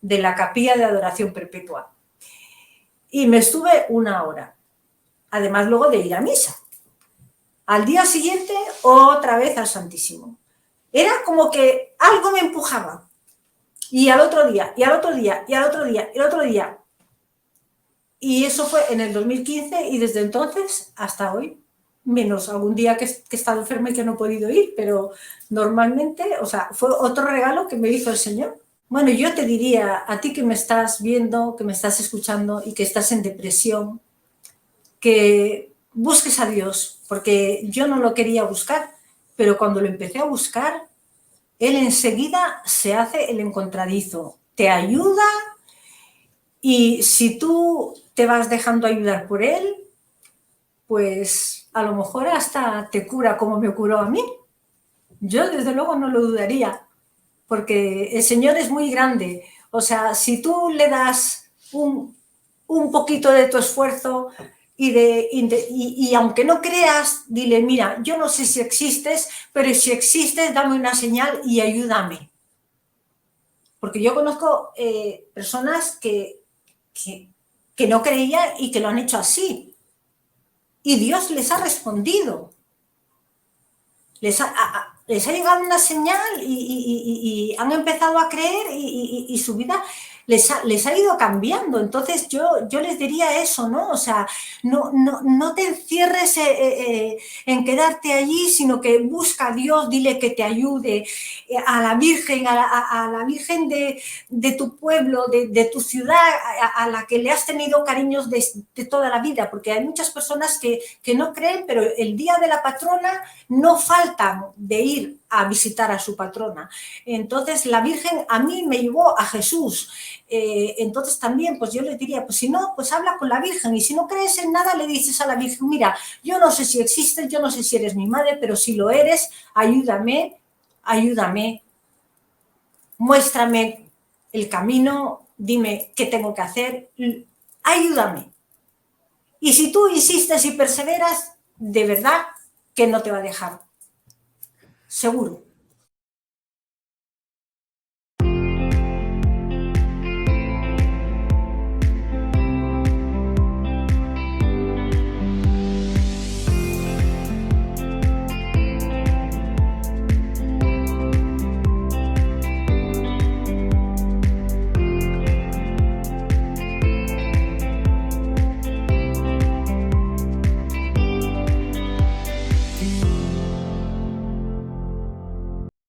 de la capilla de adoración perpetua. Y me estuve 1 hora, además luego de ir a misa. Al día siguiente, otra vez al Santísimo. Era como que algo me empujaba. Y al otro día, y al otro día, y al otro día, y al otro día. Y eso fue en el 2015 y desde entonces hasta hoy, menos algún día que he estado enferma y que no he podido ir, pero normalmente, o sea, fue otro regalo que me hizo el Señor. Bueno, yo te diría a ti que me estás viendo, que me estás escuchando y que estás en depresión, que busques a Dios, porque yo no lo quería buscar, pero cuando lo empecé a buscar, Él enseguida se hace el encontradizo, te ayuda y si tú te vas dejando ayudar por Él, pues a lo mejor hasta te cura como me curó a mí. Yo desde luego no lo dudaría, porque el Señor es muy grande. O sea, si tú le das un poquito de tu esfuerzo y aunque no creas, dile, mira, yo no sé si existes, pero si existes, dame una señal y ayúdame. Porque yo conozco personas que no creían y que lo han hecho así. Y Dios les ha respondido. Les ha llegado una señal y han empezado a creer y su vida les ha ido cambiando. Entonces yo les diría eso, ¿no? O sea, no te encierres en quedarte allí, sino que busca a Dios, dile que te ayude, a la Virgen, a la Virgen de tu pueblo, de tu ciudad, a la que le has tenido cariños de toda la vida, porque hay muchas personas que no creen, pero el día de la patrona no faltan de ir a visitar a su patrona. Entonces la Virgen a mí me llevó a Jesús. Entonces también pues yo le diría, pues si no, pues habla con la Virgen, y si no crees en nada le dices a la Virgen, mira, yo no sé si existes, yo no sé si eres mi madre, pero si lo eres, ayúdame, ayúdame, muéstrame el camino, dime qué tengo que hacer, ayúdame. Y si tú insistes y perseveras, de verdad que no te va a dejar. Seguro.